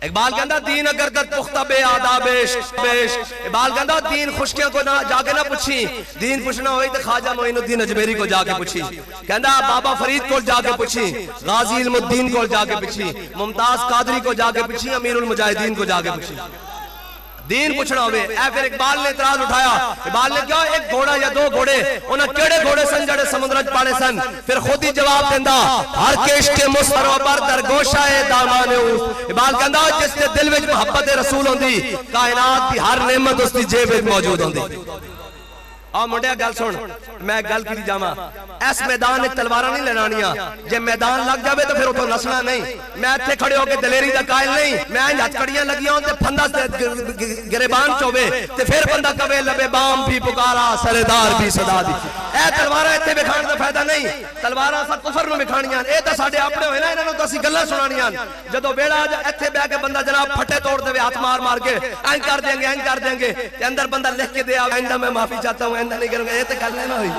اقبال کہندا دین اگر دت پختہ بے آدابش، اقبال کہندا دین خشکیاں کو نہ جا کے نہ پوچھی، دین پوچھنا ہوئی تو خواجہ معین الدین اجمیری کو جا کے پوچھی، کہندا بابا فرید کو جا کے پوچھی، غازی علم الدین کو جا کے پوچھی، ممتاز قادری کو جا کے پوچھی، امیر المجاہدین کو جا کے پوچھی۔ دین پوچھنا ہوئے، اے پھر اقبال نے اعتراض اٹھایا، اقبال نے کہا ایک گھوڑا یا 2 گھوڑے، انہاں کیڑے گھوڑے سن جڑے سمندرج پاڑے سن، پھر خود ہی جواب دیندہ ہر کیش کے مصر و بر در گوشہ دامان اوس۔ اقبال کہندا جس نے دل وچ محبت رسول ہوندی، کائنات دی ہر نعمت اس دی جیب وچ موجود ہوندی۔ آؤ منڈیا گل سن، میں گل کی جاواں، اس میدان ایک تلوارہ نہیں لڑانیاں، جے میدان لگ جاوے تو پھر اتھوں نسنا نہیں۔ میں ایتھے کھڑے ہو کے دلیری دا قائل نہیں، میں ہتھ کڑیاں لگیاں ہوں تے پھندا گریبان چوبے تے پھر بندہ کہے لبے بام بھی پکارا سردار بھی صدا دی۔ اے تلوارہ ایتھے بکھان دا فائدہ نہیں، تلوارہ سا کفر نو بکھانیاں، اے تا ساڈے اپنے ہوئے نا، انہاں نوں تو اسی گلاں سنانیاں۔ جدوں بیڑا ایتھے بیٹھ کے بندہ جناب پھٹے توڑ دے ہاتھ مار مار کے این کر دیں گے این کر دیں گے تے اندر بندہ لکھ کے دے آئندہ میں معافی چاہتا ہوں آئندہ نہیں کروں گا، یہ تے گل نہ ہوئی۔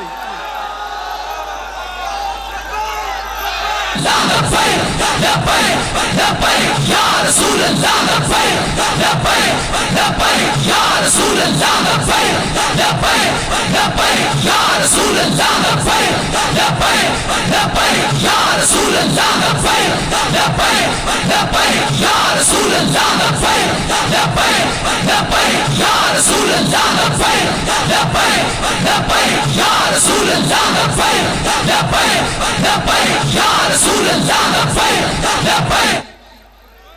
لبیک لبیک لبیک یا رسول اللہ لبیک لبیک لبیک یا رسول اللہ لبیک لبیک لبیک یا رسول اللہ لبیک لبیک لبیک یا رسول اللہ لبیک لبیک لبیک یا رسول اللہ لبیک لبیک لبیک یا رسول اللہ لبیک لبیک لبیک یا رسول اللہ لبیک لبیک لبیک یا رسول اللہ لبیک لبیک۔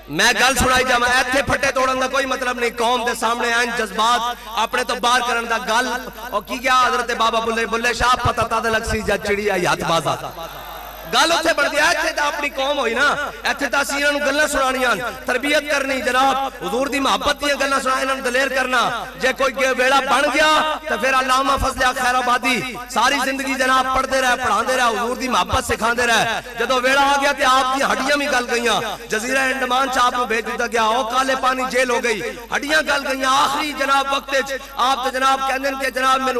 میں گل سنائی جا، میں ایتھے پھٹے توڑن دا کوئی مطلب نہیں، قوم دے سامنے آئیں جذبات اپنے تو باہر کرن دا گل اور کی گیا حضرت بابا بلے شاہ پتہ تا دے لگ سی جا چڑی آئی ہاتھ بازا گل اتھے بڑھ دیا، ایتھے تا اپنی قوم ہوئی نا، ایتھے تا سینہ نو گلنا سنانیاں، تربیت کرنی جناب حضور دی محبت دیا گلنا سنانیاں دلیر کرنا۔ جے کوئی ویڑا بن گیا تو پھر علامہ فضل خیر آبادی ساری زندگی جناب پڑھتے رہے پڑھاندے رہے حضور دی محبت سکھاندے رہے، جدو ویڑا آ گیا تے آپ دی ہڈیاں بھی گل گئیاں، جزیرہ انڈمان چاپ نو بھیج دیتا گیا، او کالے پانی جیل ہو گئی، ہڈیاں گل گئیاں۔ آخری جناب وقت آپ تے جناب کہندے کہ جناب میں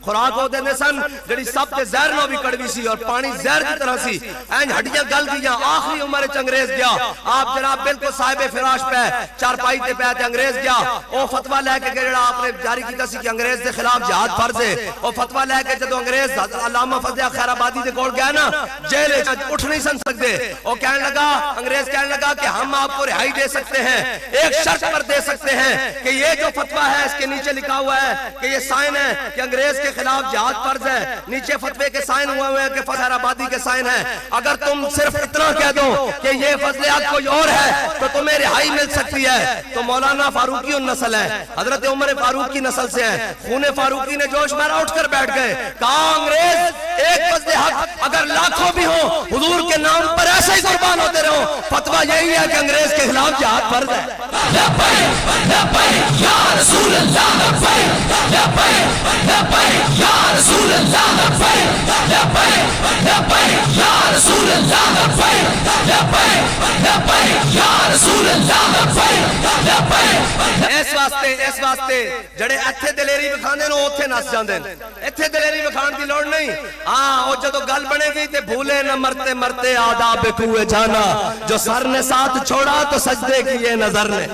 خوراک ہو دیندے سن جڑی سب تے زہر نو بھی کڑوی سی اور پانی زہر کی طرح سی، این ہڈیاں گل گیا۔ آخری عمر چ انگریز گیا، آپ جناب بالکل صاحب فراش پہ چارپائی تے پہ تے انگریز گیا، او فتویٰ لے کے جڑا آپ نے جاری کیتا سی کہ انگریز دے خلاف جہاد فرض ہے، او فتویٰ لے کے جدو انگریز علامہ فضل خیر آبادی دے کول گیا نا، جیل اٹھ نہیں سن سکتے، او کہنے لگا انگریز کہنے لگا کہ ہم آپ کو رہائی دے سکتے ہیں، ایک شرط پر دے سکتے ہیں کہ یہ جو فتویٰ ہے اس کے نیچے لکھا ہوا ہے کہ یہ سائن ہے کہ انگریز کے خلاف جہاد فرض ہے. نیچے فتوے کے سائن ہوئے ہیں کہ فضل آبادی کے سائن ہیں. اگر تم صرف اتنا کہہ دو کہ یہ فضل حق کوئی اور ہے تو تمہیں رہائی مل سکتی ہے. تو مولانا فاروقی النسل ہے, حضرت عمر فاروق کی نسل سے ہے. خون فاروقی نے جوش میں اٹھ کر بیٹھ گئے, کہا انگریز ایک فضل حق اگر لاکھوں بھی ہوں حضور کے نام پر ایسے ہی قربان ہوتے رہو. فتویٰ یہی ہے کہ انگریز کے خلاف جہاد فرض ہے. لبیک لبیک یا رسول اللہ, لبیک لبیک لبیک یا رسول اللہ, لبیک لبیک لبیک یا رسول اللہ, لبیک لبیک لبیک یا رسول اللہ, لبیک لبیک. اس واسطے جڑے ایتھے دلیری وکھاندے نے اوتھے نس جاندے نے. ایتھے دلیری وکھان دی لوڑ نہیں. ہاں او جدوں گل بنے گئی تے بھولے نہ مرتے مرتے آداب کوئے جانا, جو سر نے ساتھ چھوڑا تو سجدے کیے نظر نے.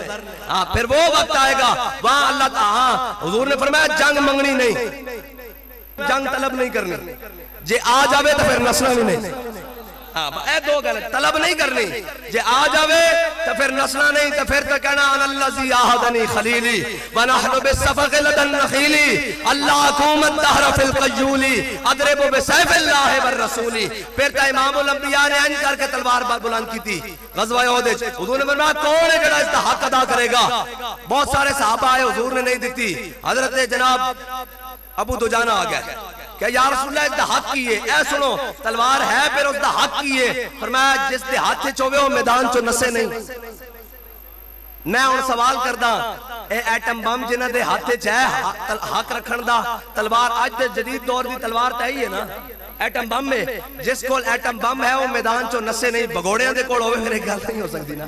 ہاں پھر وہ وقت آئے گا وہاں اللہ تعالیٰ, حضور نے فرمایا جنگ منگنی نہیں, جنگ طلب نہیں کرنی. جے آ جاوے تو پھر نسنا بھی نہیں. اے دو گل, طلب نہیں کرنی. جے آ جاوے تو پھر نسنا نہیں, تو پھر تو کہنا ان الذی عاہدنی خلیلی ونحن بالصفق لدن نخیلی اللہ حکومت دہر فی القیولی اضرب بسیف اللہ والرسولی. پھر تو امام الانبیاء نے انج کر کے تلوار بلند کی تھی غزوہ احد. حضور نے فرمایا کون ہے جڑا اس کا حق ادا کرے گا؟ بہت سارے صحابہ آئے, حضور نے نہیں دیتی. حضرت جناب ابو دجانہ آ گیا کہ یا رسول اللہ اس دا حق کیے. اے سنو تلوار ہے پھر اس دا حق کیے. فرمایا جس دے ہاتھ چوبے ہو میدان چو نسے نہیں. میں ان سوال کردہ اے ایٹم بم جنہ دے ہاتھ چاہے حق رکھن دا تلوار آج دے جدید دور دی تلوار تاہی ہے نا ایٹم بم میں. جس کول ایٹم بم ہے وہ میدان چو نسے نہیں. بگوڑیاں دے کول ہوئے میرے گل نہیں ہو سکتی نا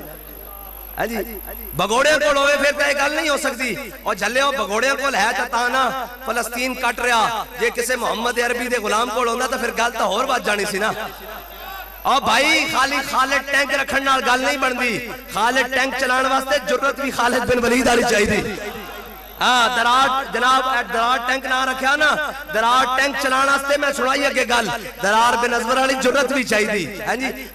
جی. بگوڑیاں کول ہوئے پھر تے گل نہیں ہو سکتی. اور جھلے ہو بگوڑیاں کول ہے تانا فلسطین کٹ رہا. جے کسے محمد عربی دے غلام کول ہوندہ تو پھر گل تا اور بات جانی سی نا. اور بھائی خالد ٹینک رکھن نال گل نہیں بندی. خالد ٹینک چلان واسطے جرت بھی خالد بن ولید آلی چاہی دی. درار جناب درار ٹینک نہ رکھیا نا, درار ٹینک چلانا واسطے میں سنائی ہے کہ گل درار بن ازور والی جرت بھی چاہی دی.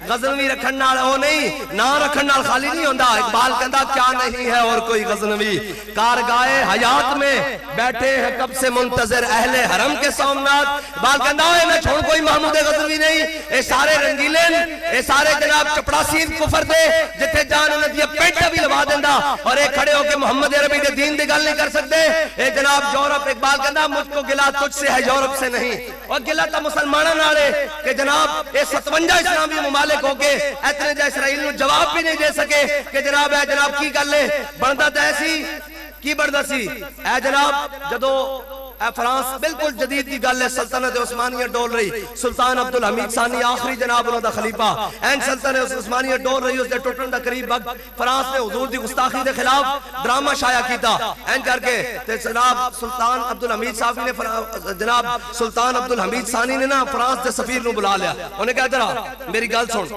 غزنوی رکھن نال او نہیں, نہ رکھن نال خالی نہیں ہوندا. اقبال کہندا کیا نہیں ہے اور کوئی غزنوی, کارگاہ حیات میں بیٹھے ہیں کب سے منتظر اہل حرم کے سومنات. اقبال کہندا ہے میں چھوڑ کوئی محمود غزنوی نہیں. اے سارے رنگیلن, اے سارے جناب چپڑاسی کفر دے جتھے جان انہاں دی پینٹا بھی لوا دیندا, اور اے کھڑے ہو کے محمد عربی دے دین دی گل نہیں کر سکتے. اے جناب یورپ, اقبال کہنا مجھ کو گلہ تجھ سے ہے یورپ سے نہیں. اور گلہ تا مسلمانہ نارے کہ جناب اے 57 اسلامی ممالک ہو کے اتنے جا اسرائیل نے جواب بھی نہیں دے سکے کہ جناب اے جناب کی گل ہے بڑھتا تا ایسی کی بڑھتا سی. اے جناب جدو فرانس بالکل جدید کی گل ہے, سلطنت عثمانیہ ڈول رہی. سلطان عبدالحمید ثانی آخری جناب انہوں دا خلیفہ این سلطنت عثمانیہ ڈول رہی. اس دے ٹوٹن دا قریب وقت فرانس نے حضور دی گستاخی دے خلاف ڈرامہ شائع کیتا. این کر کے جناب سلطان عبدالحمید ثانی نے جناب سلطان عبدالحمید ثانی نے نا فرانس دے سفیر نو بلا لیا. انہیں کہا درہ میری گل سن.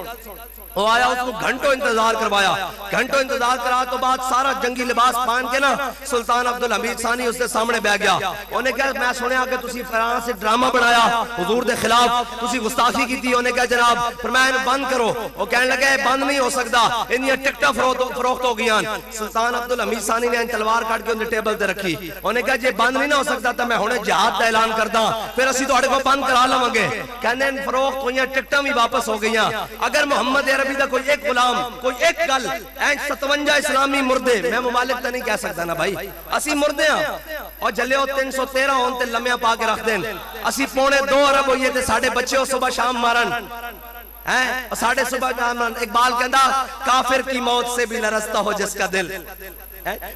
وہ آیا, اس کو گھنٹوں انتظار کروایا. گھنٹوں انتظار کرا تو بعد سارا جنگی لباس پہن کے نا سلطان عبدالحمید ثانی اس کے سامنے بیٹھ گیا. انہیں کہا میں سنیا کہ تسی فرانس سے ڈرامہ بنایا حضور دے خلاف, تسی گستاخی کی تھی. انہیں کہا جناب فرمایا انہیں بند کرو. وہ کہنے لگے بند نہیں ہو سکتا, انہیں ٹکٹا فروخت ہو گیا. سلطان عبدالحمید ثانی نے تلوار کاٹ کے انہیں ٹیبل تے رکھی. انہیں کہا جے بند نہیں نہ ہو سکتا تو میں ہونے جہاد دا اعلان کردا, پھر اسی تو کو بند کرا لوں گے. کہنے فروخت ہوئی ٹکٹاں بھی واپس ہو گئی. اگر محمد عربی دا کوئی ایک غلام کوئی ایک گل 57 اسلامی مردے, میں ممالک تا نہیں کہہ سکتا نا بھائی, اسی مردے ہیں. اور جلے ہو 313 ہون تے لمحہ پا کے رکھ دیں. اسی 2.25 ارب ہوئیے تے ساڑھے بچے ہو صبح شام مارن ساڑھے صبح شام. اقبال کہندا کافر کی موت سے بھی لرزتا ہو جس کا دل.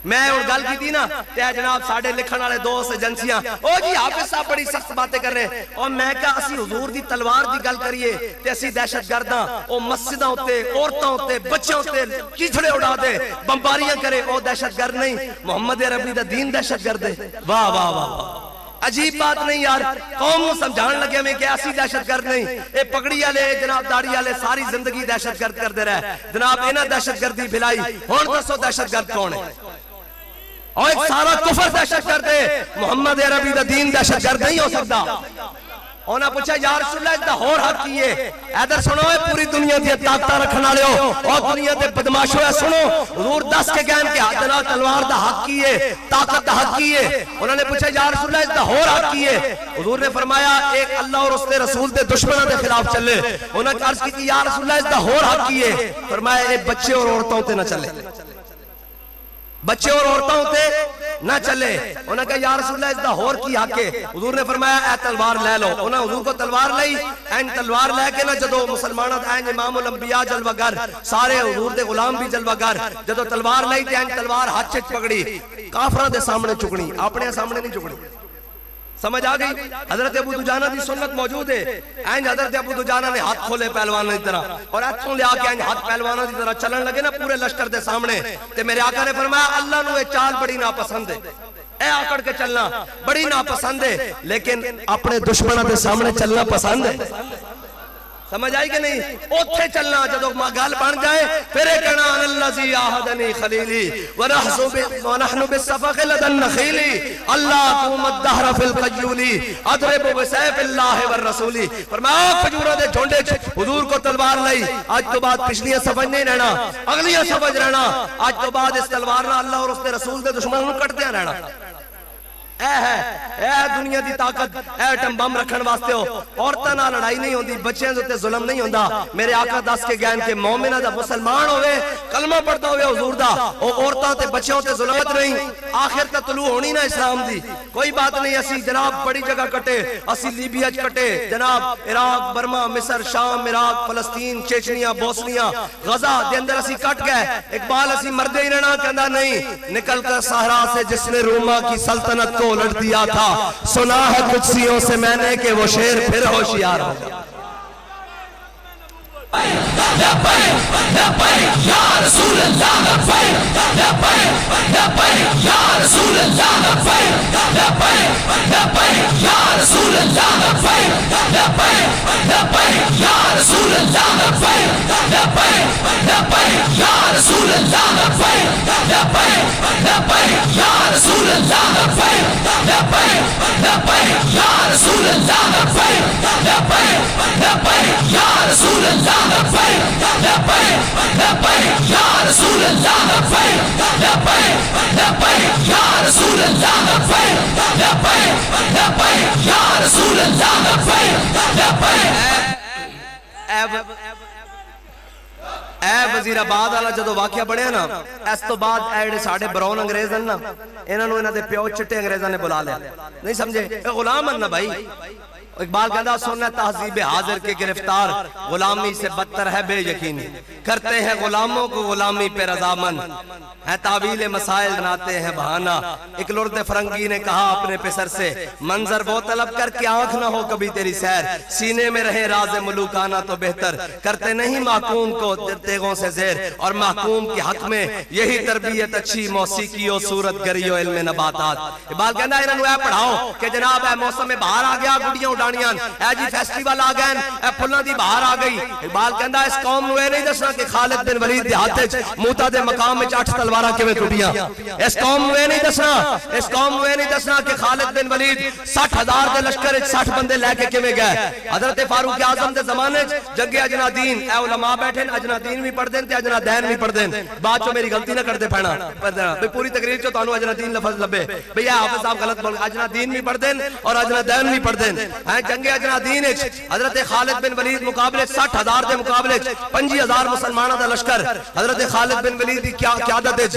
میں اور گل کی تھی نا تے جناب ساڑھے لکھن والے دوست ایجنسیاں او جی حافظ صاحب بڑی سخت باتیں کر رہے ہیں. اور میں کہا اسی حضور دی تلوار دی گل کریے تے اسی دہشت گرداں او مسجداں ہوتے عورتاں ہوتے بچے ہوتے کیچڑے اڑا دے بمباریاں کرے, او دہشت گرد نہیں. محمد عربی دا دین دہشت گرد ہے. واہ واہ واہ, عجیب بات نہیں یار. قوم کو سمجھان لگے میں کہ ایسی دہشت گرد نہیں. اے پگڑی والے جناب داڑھی والے ساری زندگی دہشت گرد کر دے رہے جناب. انہاں دہشت گردی پھیلائی. ہن دسو دہشت گرد کون ہے؟ اور ایک سارا کفر دہشت گرد ہے. محمد عربی دا دین دہشت گرد نہیں ہو سکتا. انہاں پوچھا یا رسول اللہ اس دا ہور حق کی ہے؟ ادھر سنو پوری دنیا دی طاقت رکھن والے ہو اور دنیا دے بدماشو ہے، سنو حضور دس کے گئے کہ ہاتھ نال تلوار دا حق کی ہے، طاقت دا حق کی ہے۔ انہوں نے پوچھا یا رسول اللہ اس دا ہور حق کی ہے؟ حضور نے فرمایا ایک اللہ اور اس کے رسول دے دشمنوں دے خلاف چلے۔ انہوں نے عرض کی یا رسول اللہ اس دا ہور حق کی ہے؟ فرمایا اے بچے اور عورتوں تے نہ چلے، بچے اور عورتوں تے نہ چلے۔ انہوں نے کہا یا رسول اللہ اس دا ہور کی حق ہے؟ حضور نے فرمایا اے تلوار لے لو۔ انہوں نے حضور کو تلوار لئی، این تلوار لے کے نہ جدو مسلمانوں این امام الانبیاء جلوہ گر، سارے حضور دے غلام بھی جلوہ گر، جدو تلوار لئی تے این تلوار ہاتھ چ پکڑی، کافراں دے سامنے چکڑی، اپنے سامنے نہیں چکڑی۔ سمجھ آگئی؟ حضرت ابو دجانہ دی سنت موجود ہے، این حضرت ابو دجانہ نے ہاتھ کھولے پہلوانوں کی طرح اور ہاتھوں لے آکے این ہاتھ پہلوانوں کی طرح چلن لگے نا پورے لشکر دے سامنے، تے میرے آقا نے فرمایا اللہ نو یہ چال بڑی ناپسند ہے، اے آکڑ کے چلنا بڑی ناپسند ہے، لیکن اپنے دشمنوں دے سامنے چلنا پسند ہے۔ سمجھ آئی کہ نہیں؟ اوتھے چلنا جدو گل بن جائے پھر کہنا الذی عاہدنی خلیلی ونحن بالصفق لدى النخیل اللہ قوم الدہر فی القیولی اضرب بسیف اللہ والرسول۔ فرمایا کھجوروں دے جھونڈے حضور کو تلوار لئی، آج تو بعد پچھلیاں سمجھ نہیں رہنا، اگلیاں سمجھ رہنا، آج تو بعد اس تلوار نہ اللہ اور اس کے رسول دے دشمنوں کٹتے رہنا۔ اے ہے اے دنیا دی طاقت، اے ایٹم بم رکھن واسطے ہو، عورتاں نال لڑائی نہیں ہوندی، بچیاں تے ظلم نہیں ہوندا۔ میرے آقا دس کے گئے کہ مومنہ دا مسلمان ہوئے کلمہ پڑھتا ہوئے حضور دا او عورتاں تے بچیاں تے ظلمت نہیں، آخر تے طلوع ہونی نہ اسلام دی۔ کوئی بات نہیں، اسی جناب بڑی جگہ کٹے، اسی لیبیا چ کٹے، جناب عراق، برما، مصر، شام، عراق، فلسطین، چیچنیا، بوسنیا، غزہ دے اندر اسی کٹ گئے۔ اقبال اسی مردے ہی رہنا کہندا نہیں، نکل کر صحرا سے جس نے روما کی سلطنت کو لٹ دیا تھا، سنا ہے قدسیوں سے میں نے کہ وہ شیر پھر ہوشیار ہو گیا۔ لبیک لبیک یا رسول اللہ، لبیک لبیک لبیک یا رسول اللہ، لبیک لبیک لبیک یا رسول اللہ، لبیک لبیک لبیک یا رسول اللہ، لبیک لبیک لبیک یا رسول اللہ، لبیک لبیک لبیک یا رسول اللہ، لبیک لبیک لبیک یا رسول اللہ، لبیک لبیک لبیک یا رسول اللہ، لبیک لبیک لبیک یا رسول اللہ، لبیک لبیک لبیک یا رسول اللہ، لبیک لبیک لبیک یا رسول اللہ، لبیک لبیک۔ اے وزیر آباد والا جدو واقعہ بڑھیا نا، اس تو بعد ایڈے ساڑھے براؤن انگریز ہیں نا، انہوں نے دے پیو چٹے انگریزاں نے بلا لیا، نہیں سمجھے؟ اے غلام ہیں نا بھائی۔ اقبال کہتا سننا تہذیب حاضر کے گرفتار، غلامی سے بدتر ہے بے یقینی، کرتے ہیں غلاموں کو غلامی پہ رضامند، ہے تعویل مسائل بناتے ہیں بہانہ۔ ایک لرد فرنگی نے کہا اپنے پسر سے، منظر وہ طلب کر کے آنکھ نہ ہو کبھی تیری سیر، سینے میں رہے راز ملوکانہ تو بہتر، کرتے نہیں محکوم کو تیغوں سے زیر، اور محکوم کے حق میں یہی تربیت اچھی موسیقی و صورت گری و علم نباتات۔ اقبال کہنا انہوں نے پڑھاؤ کہ جناب اے موسم میں باہر آ گیا، گڑیاں اڈانیاں، اے جی فیسٹیول آ گئے، اے پھلاں دی باہر آ گئی۔ اقبال کہنا اس قوم نو اے نہیں دسنا کہ خالد بن ولید دے ہاتھ وچ موتا دے مقام وچ 8 تلواراں کیویں ٹوٹیاں۔ اس قوم نو اے نہیں دسنا، اس قوم نو اے نہیں دسنا کہ خالد بن ولید 60,000 دے لشکر وچ 60 بندے لے کے کیویں گئے۔ حضرت فاروق اعظم دے زمانے وچ جنگ اجنادین، اے علماء بیٹھے اجنادین بھی پڑھ دین تے اجنادین بھی پڑھ دین، بعد چوں میری غلطی نہ کرتے پھینا بھئی پوری تقریر چوں تانوں اجنادین لفظ لبے، بھئی حافظ صاحب غلط بول، اجنادین بھی پڑھ دین اور اجنادین بھی پڑھ دین۔ جنگ اجنادین وچ حضرت خالد بن ولید مقابلے 60,000 دے مقابلے 25,000 مسلماناں دا لشکر، حضرت خالد بن ولید دی قیادت وچ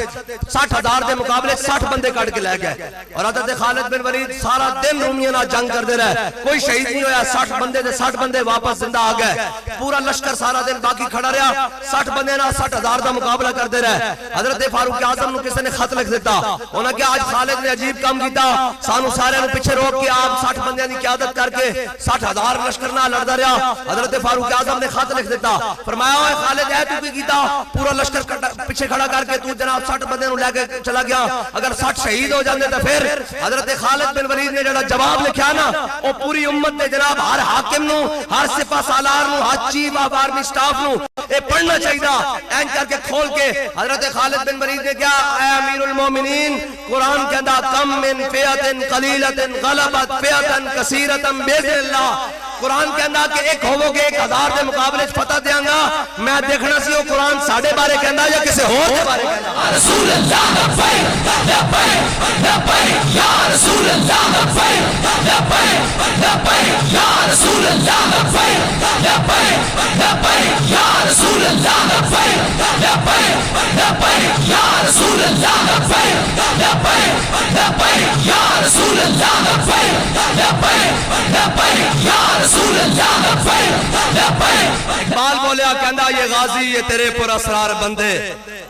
60,000 دے مقابلے 60 بندے کٹ کے لے گئے، اور حضرت خالد بن ولید سارا دن رومیاں نال جنگ کرتے رہے، کوئی شہید نہیں ہویا، 60 بندے دے 60 بندے واپس زندہ آ گئے، پورا لشکر سارا دن باقی کھڑا رہا، 60 بندے نال 60,000 دا مقابلہ کرتے رہے۔ حضرت فاروق اعظم نو کسی نے خط لکھ دیتا، انہاں کہ آج خالد نے عجیب کام کیتا، سانو سارے نو پیچھے روک کے آپ 60 بندیاں دی قیادت کر کے 60,000 لشکر نہ لڑدا رہا۔ حضرت فاروق اعظم نے خط لکھ دیتا، فرمایا اوے خالد اے تو کی کیتا، پورا لشکر پیچھے کھڑا کر کے تو جناب 60 بندے نو لے کے چلا گیا، اگر 60 شہید ہو جاندے تے پھر حضرت خالد بن ولید نے جڑا جواب لکھیا نا او پوری امت تے جناب ہر حاکم نو، ہر سپاہ سالار نو، ہر چیف آف آرمی سٹاف نو اے پڑھنا چاہیے، این کر کے کھول کے۔ حضرت خالد بن ولید نے کیا، اے امیر المومنین، قرآن کہندا کم من فئۃ قلیلۃ غلبت فئۃ کثیرۃ باذن اللہ. قرآن کہندا کہ ایک ہوو گے 1000 دے مقابلے فتح دیاں گا. میں دیکھنا سی وہ قرآن ساڈے بارے کہندا یا کسی ہور دے بارے کہندا. رسول اللہ لبیک لبیک لبیک یا رسول اللہ لبیک لبیک لبیک یا رسول اللہ لبیک لبیک لبیک یا رسول اللہ لبیک لبیک لبیک یا رسول اللہ لبیک لبیک لبیک یا رسول اللہ لبیک لبیک لبیک یا رسول اللہ لبیک لبیک. اقبال بولیا کہندا یہ غازی یہ تیرے پر اسرار بندے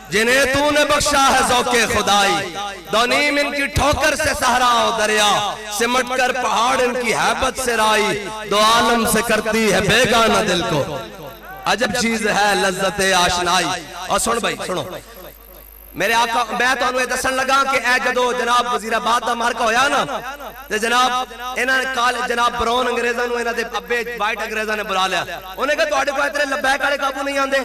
جنہیں تو نے بخشا ہے ذوق خدائی. دونیم ان کی ٹھوکر سے صحرا و دریا سمٹ کر پہاڑ ان کی ہیبت سے رائی. دو عالم سے کرتی ہے بیگانہ دل کو عجب چیز ہے لذت آشنائی. اور سن بھائی سنو میرے آقا میں تو انہوں دسن لگا کہ اے جدو جناب وزیر آباد دا مارکا ہویا نا تے جناب انہاں نے کال جناب براؤن انگریزاں نو انہاں دے ابے وائٹ انگریزاں نے بلا لیا. انہیں کہا تواڈے کوئی اتنے لبیک والے قابو نہیں آندے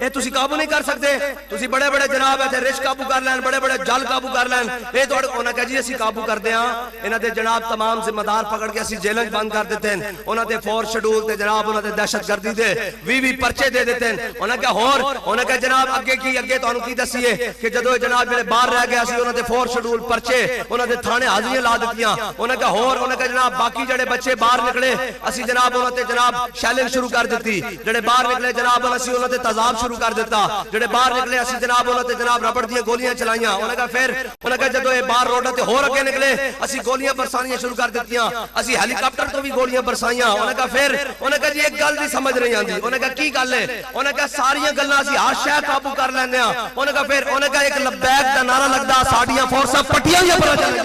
اے تسی قابو نہیں کر سکتے تسی بڑے بڑے جناب ایتھے رش قابو کر لین بڑے بڑے جل قابو کر لین اے تواڈے انہاں کہا جی اسی قابو کر دیاں. انہاں دے جناب تمام ذمہ دار پکڑ کے اسی جیلیں بند کر دیتے ہیں. انہاں دے فور شیڈول تے جناب انہاں دے دہشت گردی دے 20 پرچے دے دیتے ہیں. انہاں کہا ہور انہاں کہا جناب اگے کی اگے تانوں کی دسیے کہ جدو جناب باہر رہ گیا سی انہوں نے فور شیڈول پرچے انہوں نے تھانے حاضریاں لا دیتیاں. انہوں نے ہور انہوں نے جناب باقی جڑے بچے باہر نکلے اسی جناب انہوں نے جناب شیلنگ شروع کر دیتی. جڑے باہر نکلے جناب انہوں نے تذاب شروع کر دیتا. جڑے باہر نکلے اسی جناب انہوں نے جناب ربڑ دیا گولیاں چلائیاں. انہوں نے کہا پھر انہوں نے جدو یہ باہر روڈ تے ہور اگے نکلے اسی گولیاں برسانیاں شروع کر دیتیاں. اسی ہیلی کاپٹر تو بھی گولیاں برسائیاں. انہوں نے کہا پھر انہوں نے کہا جی ایک گل نہیں سمجھ رہی آندی. انہوں نے کہا کی گل ہے. انہوں نے کہا ساریاں گلاں اسی ہر شے قابو کر لیندے ہاں. انہوں نے کہا پھر انہوں نے کہا ایک لبیک دا نعرہ لگدا ساڈیاں فورساں پٹیاں یا پر چل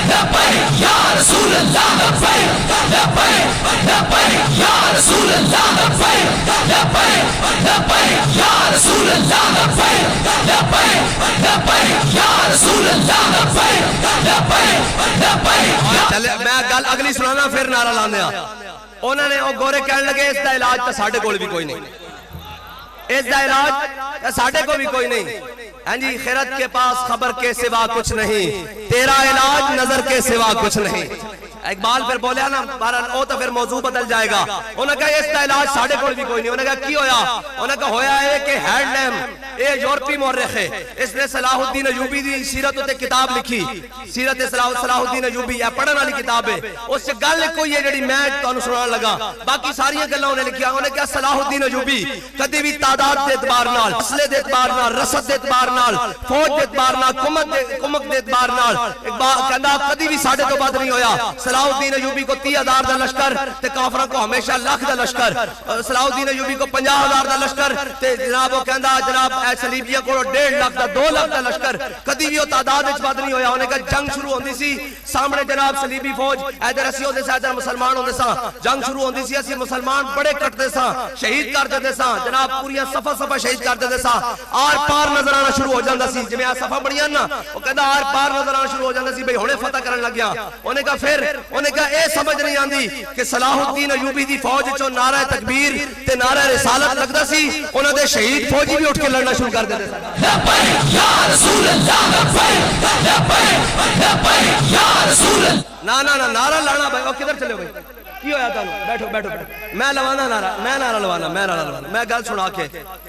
لبیک یا رسول اللہ لبیک لبیک لبیک یا رسول اللہ لبیک لبیک لبیک یا رسول اللہ لبیک لبیک لبیک یا رسول اللہ لبیک لبیک لبیک. چلے میں گل اگلی سنانا پھر نعرہ لاندے ہاں. انہوں نے او گورے کہنے لگے اس دا علاج تے ساڈے کول بھی کوئی نہیں. اس دا علاج ساڈے کو بھی کوئی نہیں. ہاں جی خیرت کے پاس خبر کے سوا کچھ نہیں تیرا علاج نظر کے سوا کچھ نہیں. اقبال پھر بولیا نا بہرحال او تو پھر موضوع بدل جائے گا. انہوں نے کہا اس کا علاج ساڑھے کول بھی کوئی نہیں. انہوں نے کہا کی ہویا. انہوں نے کہا ہویا ہے کہ ہیڈ لیم اے یورپی مورخ ہے اس نے صلاح الدین ایوبی دی سیرت تے کتاب لکھی. سیرت صلاح الدین ایوبی ہے پڑھن والی کتاب ہے. اس سے گل کوئی ہے جڑی میں تانوں سنان لگا باقی ساری گلاں انہوں نے لکھیا. انہوں نے کہا صلاح الدین ایوبی کدی بھی تعداد دے اعتبار نال اسلحے دے اعتبار نال رسد دے اعتبار نال فوج دے اعتبار نال کمک دے اعتبار نال اقبال کہندا کدی بھی ساڈے تو بعد نہیں ہویا. صلاح الدین ایوبی کو 30,000 دا لشکر تے کافراں کو ہمیشہ لاکھ دا لشکر. صلاح الدین ایوبی کو 50,000 دا لشکر تے جناب وہ کہندا جناب اے صلیبیاں کو 1.5 لاکھ دا 2 لاکھ دا لشکر. کدی بھی وہ تعداد وچ بد نہیں ہویا. انہوں نے کہا جنگ شروع ہوندی سی سامنے جناب صلیبی فوج ادھر اسی ہوندے سا ادھر مسلمان ہوندے سا. جنگ شروع ہوندی سی اسی مسلمان بڑے کٹدے سا شہید کر دیندے سا جناب پوریاں صفا شہید کر دیندے سا. آر پار نظر آنا شروع ہو جاندا سی جویں صفا بڑیاں نا وہ کہندا آر پار نظر آنا شروع ہو جاندا سی بھئی ہنے فتح کرن لگ گیا. انہوں نے کہا پھر انہوں نے کہا اے سمجھ نہیں آندی کہ صلاح الدین ایوبی دی فوج چوں نعرہ تکبیر تے نعرہ رسالت لگدا سی انہاں دے شہید فوجی بھی اٹھ کے لڑنا شروع کر دیندے سن. لبیک یا رسول اللہ لبیک لبیک لبیک یا رسول اللہ. نا نعرہ لانا بھائی او کدھر چلے بھائی کی ہویا تانوں بیٹھو میں لوانا نعرہ میں گل سنا کے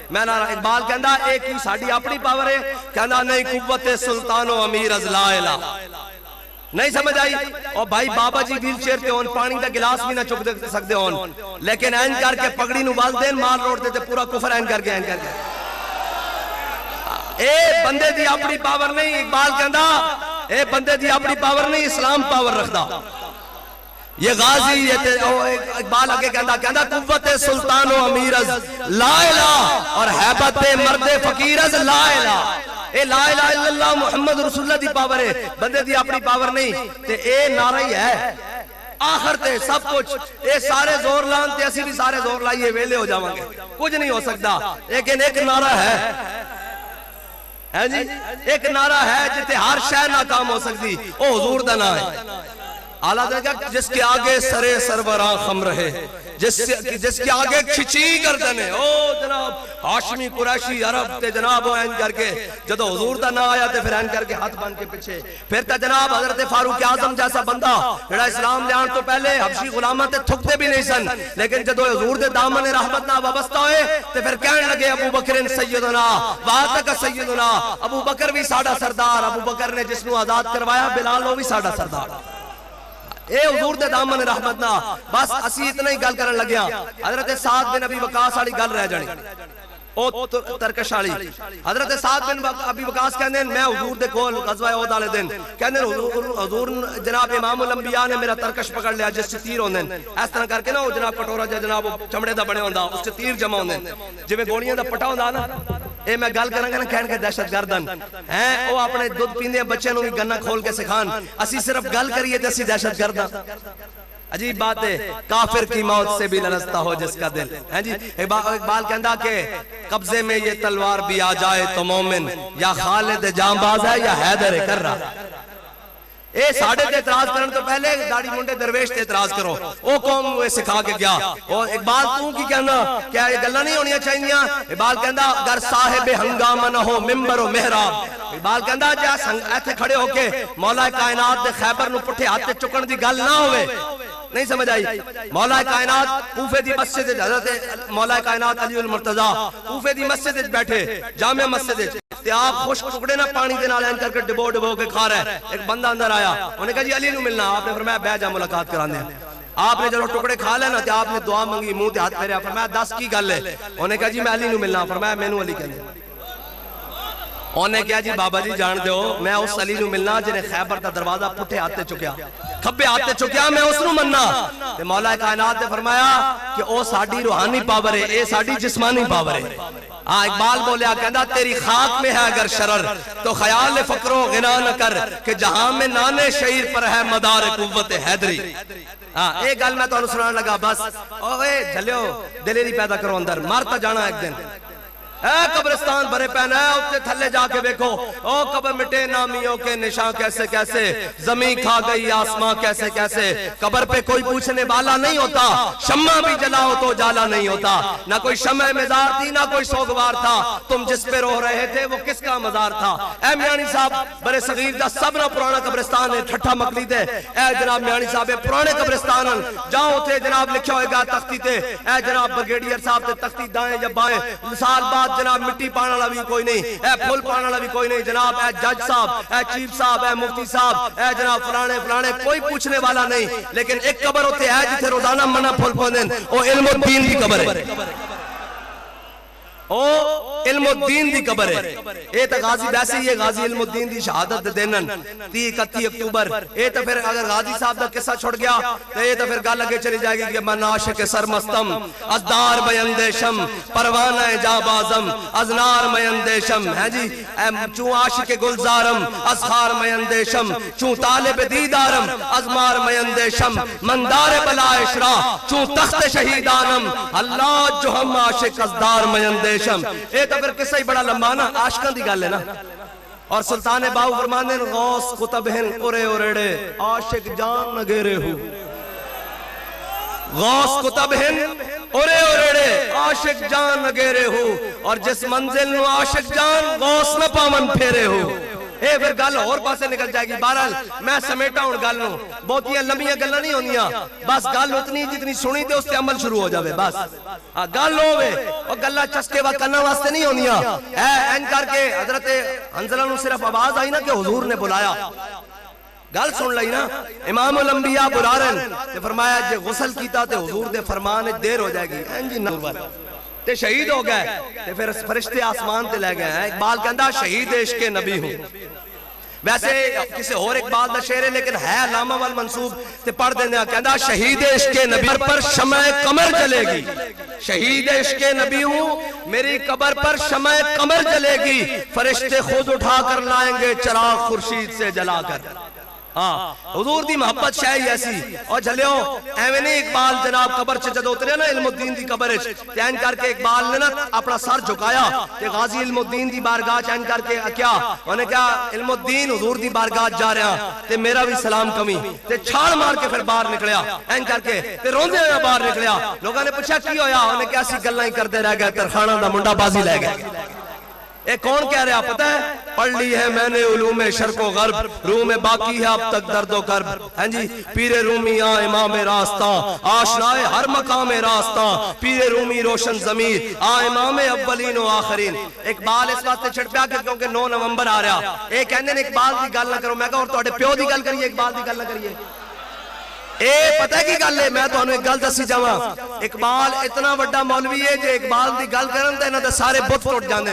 میں نعرہ. اقبال کہندا ایک ہی ساڈی اپنی پاور ہے. کہندا نہیں قوت سلطان و امیر از لا الہ. نہیں سمجھ آئی. اور بھائی بابا جی ویل چیئر تے ہون پانی دا گلاس بھی نہ چک سکتے ہون لیکن این کر کے پگڑی نو بال دین مار روڑ دیتے پورا کفر این کر کے اے بندے دی اپنی پاور نہیں. اقبال کہندا اے بندے دی اپنی پاور نہیں اسلام پاور رکھدا. یہ غازی اقبال آگے کہندا قوت سلطان و امیر از لا الہ اور حیبت مرد فقیر از لا الہ. اے لا الہ الا اللہ محمد رسول اللہ دی پاور ہے بندے دی اپنی پاور نہیں. تے اے نعرہ ہی ہے آخر تے سب کچھ. اے سارے زور لان تے اسی بھی سارے زور لائیے ویلے ہو جاواں گے کچھ نہیں ہو سکتا. لیکن ایک نعرہ ہے جی ایک نعرہ ہے جتے ہر شے ناکام ہو سکتی او حضور دا نام ہے. اعلیٰ درجہ جس کے آگے سرے سربراہ خم رہے، جس کے آگے کھچی گردنے، او جناب ہاشمی قریشی عرب تے جناب وہ این کر کے جدو حضور دا نہ آیا تے پھر این کر کے ہاتھ بن کے پیچھے پھر تا جناب حضرت فاروق اعظم جیسا بندہ جڑا اسلام لیان تو پہلے حبشی غلامہ تے تھکتے بھی نہیں سن، لیکن جدو حضور دے دامن رحمت نہ وابستہ ہوئے تے پھر کہنے لگے ابو بکر سیدنا وآتک سیدنا، ابو بکر بھی ساڑا سردار، ابو بکر نے جس نو آزاد کروایا بلال وہ بھی ساڑا سردار۔ اے حضور دے دامن رحمت نہ بس اسی اتنا ہی گل کرن لگیا۔ حضرت سعد بن ابی وقاص والی گل رہ جانی او ترکش والی۔ حضرت سعد بن ابی وقاص کہندے ہیں میں حضور دے کول غزوہ احد والے دن کہندے حضور جناب امام الانبیاء نے میرا ترکش پکڑ لیا جس چ تیر ہوندے اس طرح کر کے نا او جناب کٹورا جناب چمڑے دا بنے ہوندا اس چ تیر جمع ہوندے جویں گولیاں دا پٹا ہوندا نا اے میں گل کراں گا نا کہن کے دہشت گردن ہیں او اپنے دودھ پیندے بچے نوں بھی گنا کھول کے سکھان، اسی صرف گل کریے تے اسی دہشت گرداں۔ عجیب بات ہے کافر کی موت سے بھی لرزتا ہو جس کا دل ہے جی۔ اقبال کہندا کہ قبضے میں یہ تلوار بھی آ جائے تو مومن یا خالد جانباز ہے یا حیدر کر رہا۔ اے ساڑھے تے اعتراض کرن تو پہلے داڑھی منڈے درویش تے اعتراض کرو، او قوم وہ سکھا کے گیا۔ اور اقبال تو کی کہنا کیا یہ گلہ نہیں ہونی چاہیے؟ اقبال کہندا اگر صاحب ہنگامہ نہ ہو ممبر و محراب، اقبال کہندا جا ایتھے کھڑے ہو کے مولا کائنات دے خیبر نو پٹھے ہاتھ تے چکن دی گل نہ ہوئے۔ نہیں سمجھ آئی؟ مولا کائنات کوفے دی مسجد حضرت مولا کائنات علی المرتضی کوفے دی مسجد بیٹھے جامع مسجد تے آپ خوش ٹکڑے نہ پانی دے نال این کر کے ڈبو ڈبو کے کھا رہا ہے۔ ایک بندہ اندر آیا انہوں نے کہا جی علی نو ملنا، آپ نے فرمایا بیٹھ جا ملاقات کرانے ہیں۔ آپ نے جب ٹکڑے کھا لینا تے آپ نے دعا منگی منہ تے ہاتھ پھیریا، فرمایا دس کی گل ہے؟ انہوں نے کہا جی میں علی نو ملنا، فرمایا مینوں علی کہندے۔ انہوں نے کہا جی بابا جی جان دیو میں اس علی نو ملنا جنہیں خیبر دا دروازہ پٹھے آتے چکیا کھبے آتے چکیا میں اس نو مننا۔ تے مولا کائنات نے فرمایا کہ او ساڑی روحانی پاور ہے اے ساڑی جسمانی پاور ہے۔ اقبال بولیا کہندا تیری خاک میں ہے اگر شرر تو خیال فقر و غنا نہ کر کہ جہاں میں نانے شعیر پر ہے مدار قوت حیدری۔ ایک گل میں تو سنان لگا بس اوے جھلیو دلیری پیدا کرو اندر مارتا جانا ایک دن۔ اے قبرستان بھرے پہنا ہے اتے تھلے جا کے دیکھو او قبر مٹے نامیوں کے نشان کیسے کیسے زمین کھا گئی آسمان کیسے کیسے۔ قبر پہ کوئی پوچھنے والا نہیں ہوتا، شمع بھی جلاؤ تو جالا نہیں ہوتا، نہ کوئی شمع مزار تھی نہ کوئی سوگوار تھا، تم جس پہ رو رہے تھے وہ کس کا مزار تھا۔ اے میانی صاحب برے صغیر دا سب نہ پرانا قبرستان ہے ٹھٹھا مکلی دے۔ اے جناب میانی صاحب پرانے قبرستان جاؤ تھے جناب لکھا ہوئے گا تختی تے اے جناب بریگیڈیئر صاحب تے تختی دائیں یا بائیں سال بعد جناب مٹی پانا والا بھی کوئی نہیں، اے پھول پانا والا بھی کوئی نہیں، جناب اے جج صاحب اے چیف صاحب اے مفتی صاحب اے جناب فلانے فلانے کوئی پوچھنے والا نہیں۔ لیکن ایک قبر ہوتے ہے جتھے روزانہ منہ پھول پوندن او علم الدین کی قبر ہے، او علم الدین دی قبر ہے۔ اے تا غازی ویسے ہی ہے غازی علم الدین دی شہادت دینن 31 اکتوبر۔ اے تا پھر اگر غازی صاحب دا قصہ چھوڑ گیا تو اے تا پھر گل اگے چلی جائے گی کہ من عاشق سرمستم از دار بیندیشم پروانہ جا بازم از نار میندیشم ہے جی۔ چون عاشق گلزارم از خار میندیشم چون طالب دیدارم از مار میندیشم من دار بلا اشرا چون تخت شہیدانم اللہ جو ہم عاشق از دار میندیشم۔ اے تو پھر قصہ ہی بڑا لمبا نا عاشقاں دی گل ہے نا۔ اور سلطان باہو فرماندے غوث قطب ہن اورے اوریڑے عاشق جان نگیرے ہو، غوث قطب ہن اورے اوریڑے عاشق جان نگیرے ہو، اور جس منزل نو عاشق جان غوث نہ پاون پھیرے ہو۔ اے پھر گل اور پاسے نکل جائے گی۔ بہرحال میں سمیٹا ہوں گل نو، بہتیاں لمبیاں گلاں نہیں ہوندیاں، بس گل اتنی جتنی سنی تے اس تے عمل شروع ہو جاوے بس۔ گل ہوے او گلاں چسکے وا کنا واسطے نہیں ہوندیاں۔ اے این کر کے حضرت حنظلہ نو صرف آواز آئی نا کہ حضور نے بلایا، گل سن لئی نا امام الانبیاء بلا رہے تے فرمایا جے غسل کیتا تے حضور دے فرمان دیر ہو جائے گی این جی نور والا تے شہید ہو گئے تے پھر فرشتے آسمان تے لے گئے ہیں۔ اقبال کہندا شہید عشق نبی ہوں، ویسے کسی اور اقبال دا شعر ہے لیکن ہے علامہ والمنصوب تے پڑھ دینا کہندا شہید عشق نبی پر شمع قمر جلے گی، شہید عشق نبی ہوں میری قبر پر شمع قمر جلے گی، فرشتے خود اٹھا کر لائیں گے چراغ خورشید سے جلا کر۔ ہاں حضور دی محبت شاہی ایسی اور جھلیو ایویں نہیں اقبال جناب قبر چ جدو اتریا نا علم الدین دی قبر وچ چین کر کے اقبال نے نا اپنا سر جھکایا تے غازی علم الدین دی بارگاہ چین کر کے کیا انہیں کیا علم الدین حضور دی بارگاہ جا رہا تے میرا بھی سلام کمی تے چھال مار کے پھر باہر نکلیا این کر کے تے روندے ہوئے باہر نکلیا لوگوں نے پوچھا کی ہویا انہیں کیا سی گلاں ہی کرتے رہ گئے ترخانہ دا منڈا بازی لے گئے اے کون کہہ رہا پتہ ہے پڑھ لی ہے میں نے علوم شرق و غرب روح میں باقی ہے اب تک درد و کرب ہاں جی پیر رومی امام راستہ آشنائے ہر مقام راستہ پیر رومی روشن ضمیر امام اولین و آخرین اقبال اس واسطے چھڑ پیا کیونکہ 9 نومبر آ رہا اے کہنے نے اقبال دی گل نہ کرو میں کہا اور تواڈے پیو دی گل کریے اقبال دی گل نہ کریے اے پتہ ہے کی گل ہے میں تانوں ایک گل دسی جاواں اقبال اتنا بڑا مولوی ہے جے اقبال دی گل کرن تے انہاں دے سارے بت ٹوٹ جاندے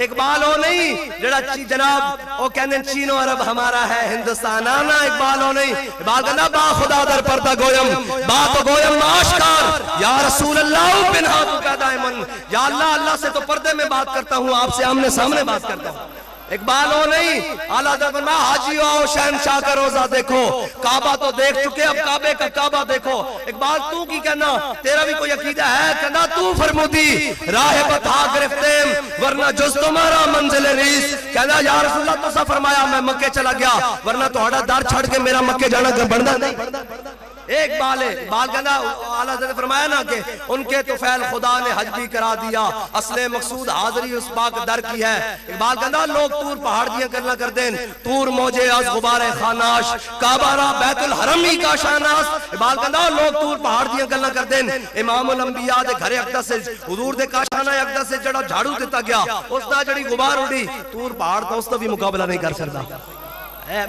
اقبال او نہیں جڑا جناب او کہندے چین و عرب ہمارا ہے ہندوستان نا اقبال او نہیں اقبال کہندا با خدا در پردہ گویم بات گویم آشکار یا رسول اللہ پنہا تو پیدا من یا اللہ سے تو پردے میں بات کرتا ہوں آپ سے آمنے سامنے بات کرتا ہوں اقبال ہو نہیں اعلیٰ حضرت فرمایا حاجی آؤ شہنشاہ کا روزہ دیکھو کعبہ تو دیکھ چکے اب کعبے کا کعبہ دیکھو اقبال تو کی کہنا تیرا بھی کوئی عقیدہ ہے کہنا تو فرمودی راہ بتا گرفتیم ورنہ جز تمہارا منزل ریس کہنا یا رسول اللہ تو سا فرمایا میں مکے چلا گیا ورنہ تو ہڑا دار چھڑ کے میرا مکے جانا بڑھنا نہیں ایک بال ہے بال کہنا اعلیٰ حضرت فرمایا نا کہ ان کے توفیل خدا نے حج بھی کرا دیا اصل مقصود حاضری اس پاک در کی ہے اقبال کہنا لوگ تور پہاڑ دیا کرنا کر دیں تور موجے از غبار خاناش کعبہ را بیت الحرمی کا شاناس اقبال کہنا لوگ تور پہاڑ دیا کرنا کر دیں امام الانبیاء دے گھر اقدس سے حضور دے کاشانہ اقدس سے جڑا جھاڑو دیتا گیا اس دا جڑی غبار اڑی تور پہاڑ تو اس دا بھی مقابلہ نہیں کر سکتا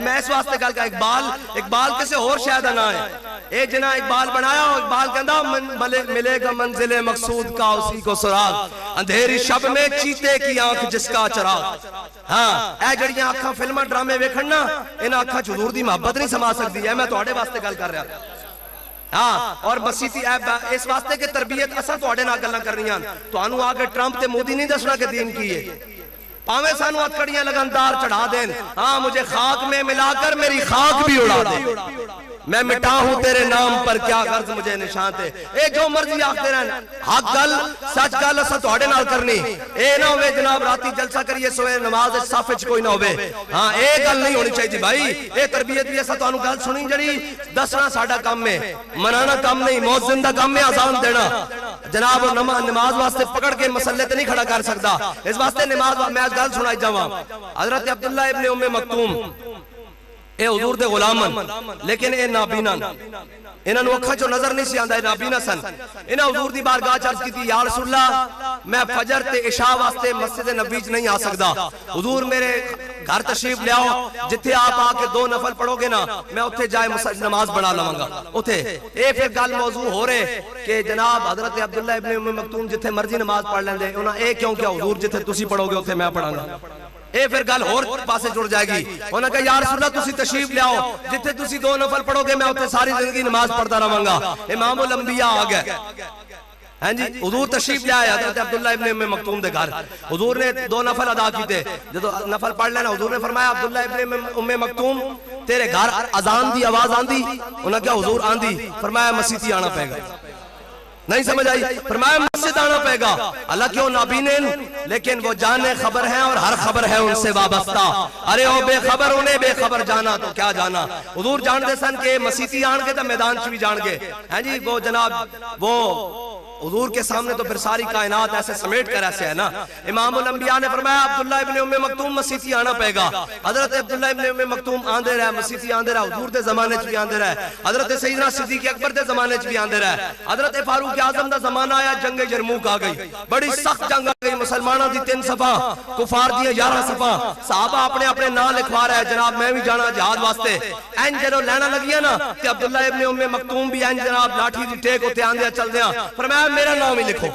میں اس واسطے کہا کہ اقبال کسے اور شاید نہ ہے اے جنا اقبال بنایا اقبال کہندا ملے گا منزل مقصود کا اسی کو سراغ اندھیری شب میں چیتے کی آنکھ جس کا چراغ ہاں اے جڑیاں آنکھاں فلماں ڈرامے ویکھن نا ان آنکھاں حضور دی محبت نہیں سما سکتی ہے میں تواڈے واسطے گل کر رہا ہاں اور مسیحی اس واسطے کہ تربیت اساں تواڈے نال گلاں کرنیاں تانوں آ کے ٹرمپ تے مودی نہیں دسنا کہ دین کی ہے پاویں سانو ہتھکڑیاں لگاندار چڑھا دیں ہاں مجھے خاک میں ملا کر میری خاک بھی اڑا دے میں مٹا ہوں تیرے نام پر کیا غرض مجھے نشان تے اے جو مرضی آختے رہن حق گل سچ گل اسا تواڈے نال کرنی اے نہ ہوئے جناب راتی جلسہ کریے سوئے نماز صف وچ کوئی نہ ہوئے ہاں اے گل نہیں ہونی چاہیے بھائی اے تربیت بھی اسا تانوں گل سنی جڑی دسنا ساڈا کام ہے منانا کام نہیں موت زندہ کام ہے اذان دینا جناب نماز واسطے پکڑ کے مسلے تے نہیں کھڑا کر سکتا اس واسطے نماز میں گل سنائی جاواں حضرت عبداللہ ابن ام مکتوم اے حضور دے غلامن لیکن اے نابینا انہاں نو اکھاں چوں نظر نہیں سی آندا اے نابینا سن انہاں حضور دی بارگاہ چ عرض کیتی یا رسول اللہ میں فجر تے عشاء واسطے مسجد نبوی وچ نہیں آ سکدا حضور میرے گھر تشریف لے آؤ جتھے آپ آ کے 2 نفل پڑھو گے نا میں اوتھے جائے نماز پڑھا لواں گا اوتھے اے پھر گل موضوع ہو رہے کہ جناب حضرت عبداللہ ابن ام مکتوم جتھے مرضی نماز پڑھ لیندے انہاں اے کیوں کہ حضور جتھے تسی پڑھو گے اوتھے میں پڑھاں گا اے پھر گل اور پاسے جڑ جائے گی انہوں نے کہا یا رسول اللہ تسی تشریف لے آؤ جتھے تسی 2 نفل پڑھو گے میں اوتھے ساری زندگی نماز پڑھتا رہاں گا امام الانبیاء آ گئے ہاں جی حضور تشریف لے آیا حضرت عبداللہ ابن ام مکتوم دے گھر حضور نے 2 نفل ادا کیتے جدو نفل پڑھ لینا حضور نے فرمایا عبداللہ ابن ام مکتوم تیرے گھر اذان دی آواز آندی انہوں نے کہا حضور آندی فرمایا مسیتی آنا پے گا نہیں سمجھ آئی فرمایا مسجد آنا پے گا اللہ کیوں نابینین لیکن وہ جانے خبر ہیں اور ہر خبر ہے ان سے وابستہ ارے او بے خبر انہیں بے خبر جانا تو کیا جانا حضور جان دے سن کہ مسیتی آن کے تا میدان چوی جان گے ہیں جی وہ جناب وہ حضور کے سامنے تو پھر ساری کائنات ایسے سمیٹ کر ایسے ہے نا امام الانبیاء نے فرمایا عبداللہ ابن ام مکتوم مسیتی آنا پے گا حضرت عبداللہ ابن ام مکتوم آندے رہے مسیتی آندے رہے حضور دے زمانے چ بھی آندے رہے حضرت سیدنا صدیق اکبر دے زمانے چ بھی آندے رہے حضرت فاروق اعظم دا زمانہ آیا جنگ یرموک آ گئی بڑی سخت جنگ آ گئی مسلمانوں دی 3 صفحہ کفار دی 11 صفحہ صحابہ اپنے اپنے نام لکھوا رہے جناب میں بھی جانا جہاد واسطے این جدو لینا لگیا نا تے عبداللہ ابن ام مکتوم بھی این جناب لاٹھی دی ٹیک ہوتے آندے چل دیا فرمایا میرا نام ہی لکھو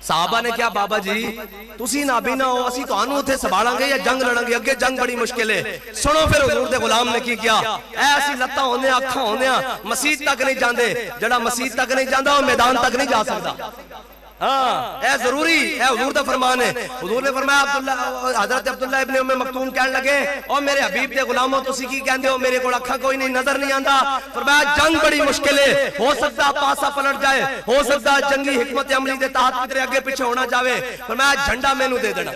صحابہ نے کیا بابا جی تسی نابینا ہو اسی تو آنو تھے سبھاڑاں گے یا جنگ لڑاں گے اگے جنگ بڑی مشکل ہے سنو پھر حضور دے غلام نے کی کیا ایسی لتاں ہونے آنکھاں ہونے مسجد تک نہیں جاندے جڑا مسجد تک نہیں جاندا وہ میدان تک نہیں جا سکتا ہاں اے ضروری اے حضور دا فرمان ہے. حضور نے فرمایا حضرت عبداللہ ابن ام مکتوم کہنے لگے او میرے حبیب دے غلاموں تسی کی کہندے ہو میرے کول اکھاں کوئی نہیں نظر نہیں آندا. فرمایا جنگ بڑی مشکل ہے ہو سکتا پاسا پلٹ جائے ہو سکتا جنگی حکمت عملی دے تحت کدھر اگے پیچھے ہونا چاہے. فرمایا جھنڈا مینوں دے دینا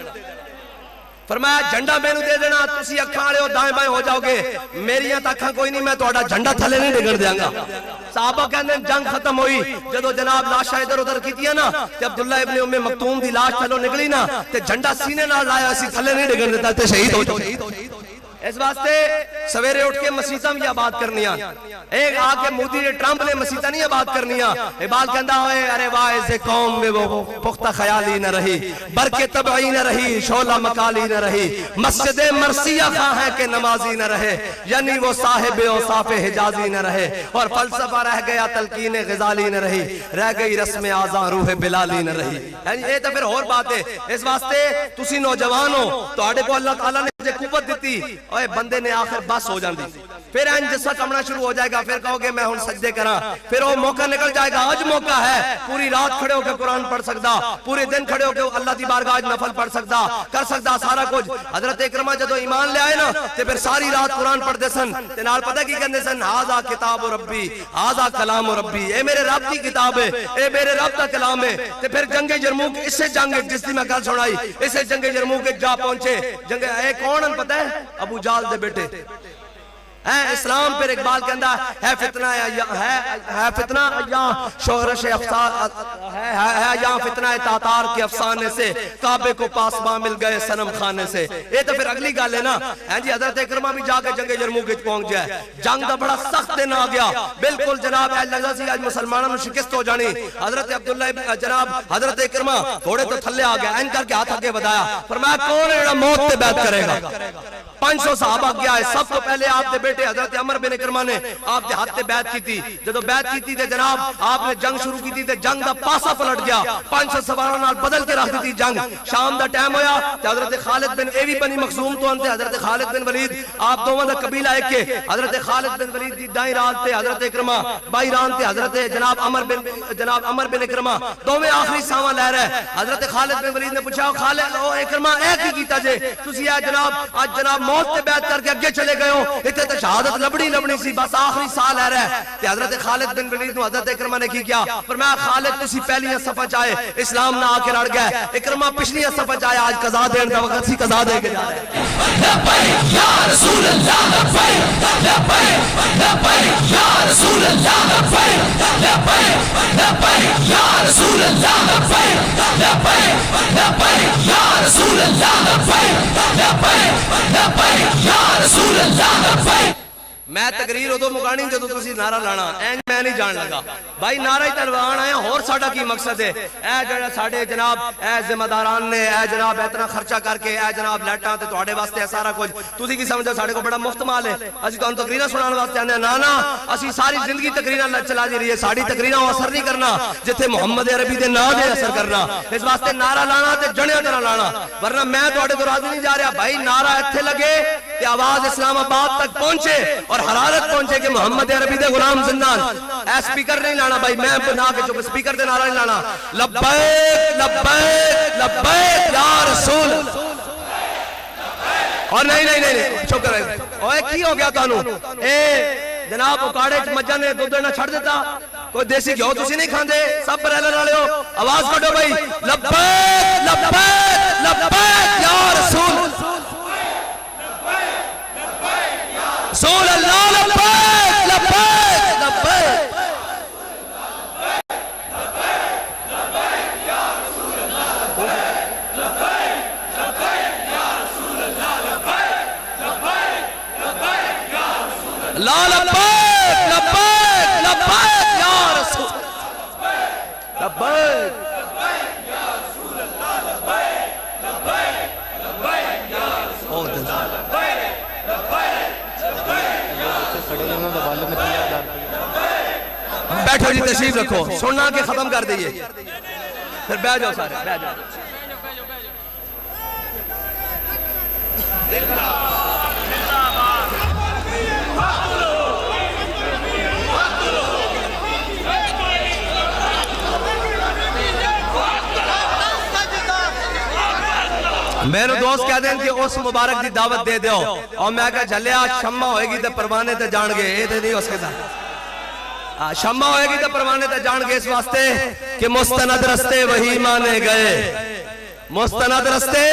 فرمایا جھنڈا مینوں دے دینا تسی اکھاں والے ہو دائیں بائیں ہو جاؤ گے میریاں تے اکھاں کوئی نہیں میں تہاڈا جھنڈا تھلے نہیں ڈگن دیاں گا. صحابہ کہندے جنگ ختم ہوئی جدو جناب لاشاں ادھر ادھر کیتیاں نا تے عبداللہ ابن ام مکتوم دی لاش تھلوں نکلی نا تے جھنڈا سینے نال لایا سی تھلے نہیں ڈگن دیتا تے شہید ہو جائے. اس واسطے سویرے اٹھ کے مسیتاں بھی آباد کرنیاں. ایک آ کے مودی ٹرمپ نے مسیتاں نہیں آباد کرنیاں. اقبال کہندا ہوئے ارے واہ اس قوم میں وہ پختہ خیالی نہ رہی برکے تبعی نہ رہی شعلہ مکالی نہ رہی مسجد مرثیہ خواہ ہے کہ نمازی نہ رہے یعنی وہ صاحب اوصاف حجازی نہ رہے اور فلسفہ رہ گیا تلقین غزالی نہ رہی رہ گئی رسم آزاں روح بلالی نہ رہی. یہ تو پھر اور بات ہے. اس واسطے تسی نوجوان ہو تہاڈے کو اللہ تعالیٰ نے جے قوت دیتی اوے بندے نے آخر بس ہو جاندی پھر این جسا کمنا شروع ہو جائے گا پھر کہو گے میں ہن سجدے کراں پھر وہ موقع نکل جائے گا. آج موقع ہے پوری رات کھڑے ہو کے قرآن پڑھ سکدا پورے دن کھڑے ہو کے اللہ دی بارگاہ نفل پڑھ سکدا کر سکدا سارا کچھ. حضرت اکرمہ جدو ایمان لے آئے نا تے پھر ساری رات قرآن پڑھ دے سن تے نال پتہ کی کہندے سن ھذا کتاب ربی ھذا کلام ربی اے میرے رب دی کتاب ہے اے میرے رب دا کلام ہے. تے پھر جنگ یرموک اسے جنگ جس دی میں گل سنائی اسے جنگ یرموک جا پہنچے. جنگ اے کون ان پتہ ہے ابو جال دے بیٹے اسلام پر اقبال کہندا ہے فتنہ ہے فتنہ یا شورش افسار ہے یا فتنہ تاتار کے افسانے سے کعبے کو پاسباں مل گئے صنم خانے سے. یہ تو پھر اگلی گل ہے نا. جی حضرت اکرمہ بھی جا کے جنگ یرموک وچ پہنچ جائے جنگ دا بڑا سخت دن آ گیا بالکل جناب اے لگدا سی اج مسلمانوں نوں شکست ہو جانی. حضرت عبداللہ جناب حضرت اکرمہ گھوڑے تو تھلے آ گیا این کر کے ہاتھ اگے بڑھایا فرمایا کون ہے جڑا موت تے بیعت کرے گا. 500 صحابہ گیا ہے سب تو پہلے آپ دے بیٹے حضرت عمر بن اکرمہ نے آپ دے ہاتھ تے بیعت کی تھی. جدو بیعت کی تھی تے جناب آپ نے جنگ شروع کی تھی تے جنگ دا پاسا پلٹ گیا 500 سواروں نال بدل کے رکھ دی جنگ. شام دا ٹائم ہویا تے حضرت خالد بن ایوی بنی مخزوم تو انتے حضرت خالد بن ولید آپ دوواں دا قبیلہ ایک کے حضرت خالد بن ولید دی دائیں رات تے حضرت اکرمہ بائیں رات تے حضرت جناب عمر بن اکرمہ دوویں آخری ساواں لے رہے. حضرت خالد بن ولید نے پوچھا خالد او اکرمہ اے کی کیتا جے تسی اے جناب اج جناب موت تے بیعت کر کے اگے چلے گئے ہو ایتھے تے شہادت لبنی سی بس آخری سال ہے رہے. تے حضرت خالد بن ولید نو حضرت اکرمہ نے کی کیا فرمایا خالد تسی پہلی صفحہ چائے اسلام نہ آ کے رڑ گئے اکرمہ پچھلی صفحہ چائے آج قضا دین دا وقت سی قضا دے کے جا رہے ہیں. لبیک یا رسول اللہ لبیک لبیک لبیک یا رسول اللہ لبیک لبیک لبیک یا رسول اللہ لبیک لبیک لبیک یا رسول اللہ لبیک لبیک لبیک یا رسول اللہ لبیک. میں تقریر ادو مکانی جدو تسی نعرہ لانا این میں نہیں جان لگا بھائی نعرہ ہی تلوان آیا اور ساڑا کی مقصد ہے اے جڑا ساڑے جناب اے ذمہ داران نے اے جناب اتنا خرچہ کر کے اے جناب لیٹاں تے تواڈے واسطے ہے سارا کچھ تسی کی سمجھو ساڑے کو بڑا مفت مال ہے اسی تو تقریراں سنان واسطے آنے نا اسی ساری زندگی تقریراں چلا دی رہی ہے ساڑی تقریراں اثر نہیں کرنا جتھے محمد عربی دے نا دے اثر کرنا. اس واسطے نعرہ لانا تے جڑیاں طرح لانا ورنہ میں تواڈے تو راضی نہیں جا رہا بھائی نعرہ ایتھے لگے تے آواز اسلام آباد تک پہنچے اور حرارت پہنچے کہ محمد عربی دے غلام زندان. اے سپیکر نہیں لانا بھائی میں بنا کے چپ سپیکر دے نعرہ نہیں لانا لبیک لبیک لبیک یا رسول اور نہیں چپ کر اوے کی ہو گیا تانوں اے جناب اکاڑے چ مجھا نے دودھ نہ چھڑ دیتا کوئی دیسی گھیو تسی نہیں کھاندے سب پرہلن والے ہو آواز کڈو بھائی لبیک لبیک لبیک یا رسول رسول اللہ لبیک لبیک لبیک لا لبیک لبیک لبیک یا رسول لبیک بیٹھو جی تشریف رکھو سننا کے ختم کر دئیے پھر بیٹھ جاؤ سارے بیٹھ جاؤ میرے دوست کہہ دیں کہ اس مبارک دی دعوت دے دیو اور میں کہا جھلیا شمع ہوئے گی تے پروانے تے جان گے اے تے نہیں اس کے ساتھ شمع ہوئے گی تے پروانے تے جان گے اس واسطے کہ مستند رستے وہی مانے گئے مستند رستے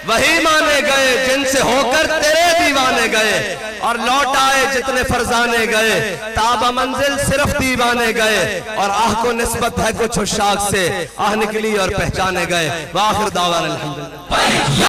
وہی مانے گئے جن سے ہو کر تیرے دیوانے گئے اور لوٹ آئے جتنے فرزانے گئے تابہ منزل صرف دیوانے گئے اور آہ کو نسبت ہے کچھ عشاق سے آہ نکلی اور پہچانے گئے وآخر دعوان الحمدللہ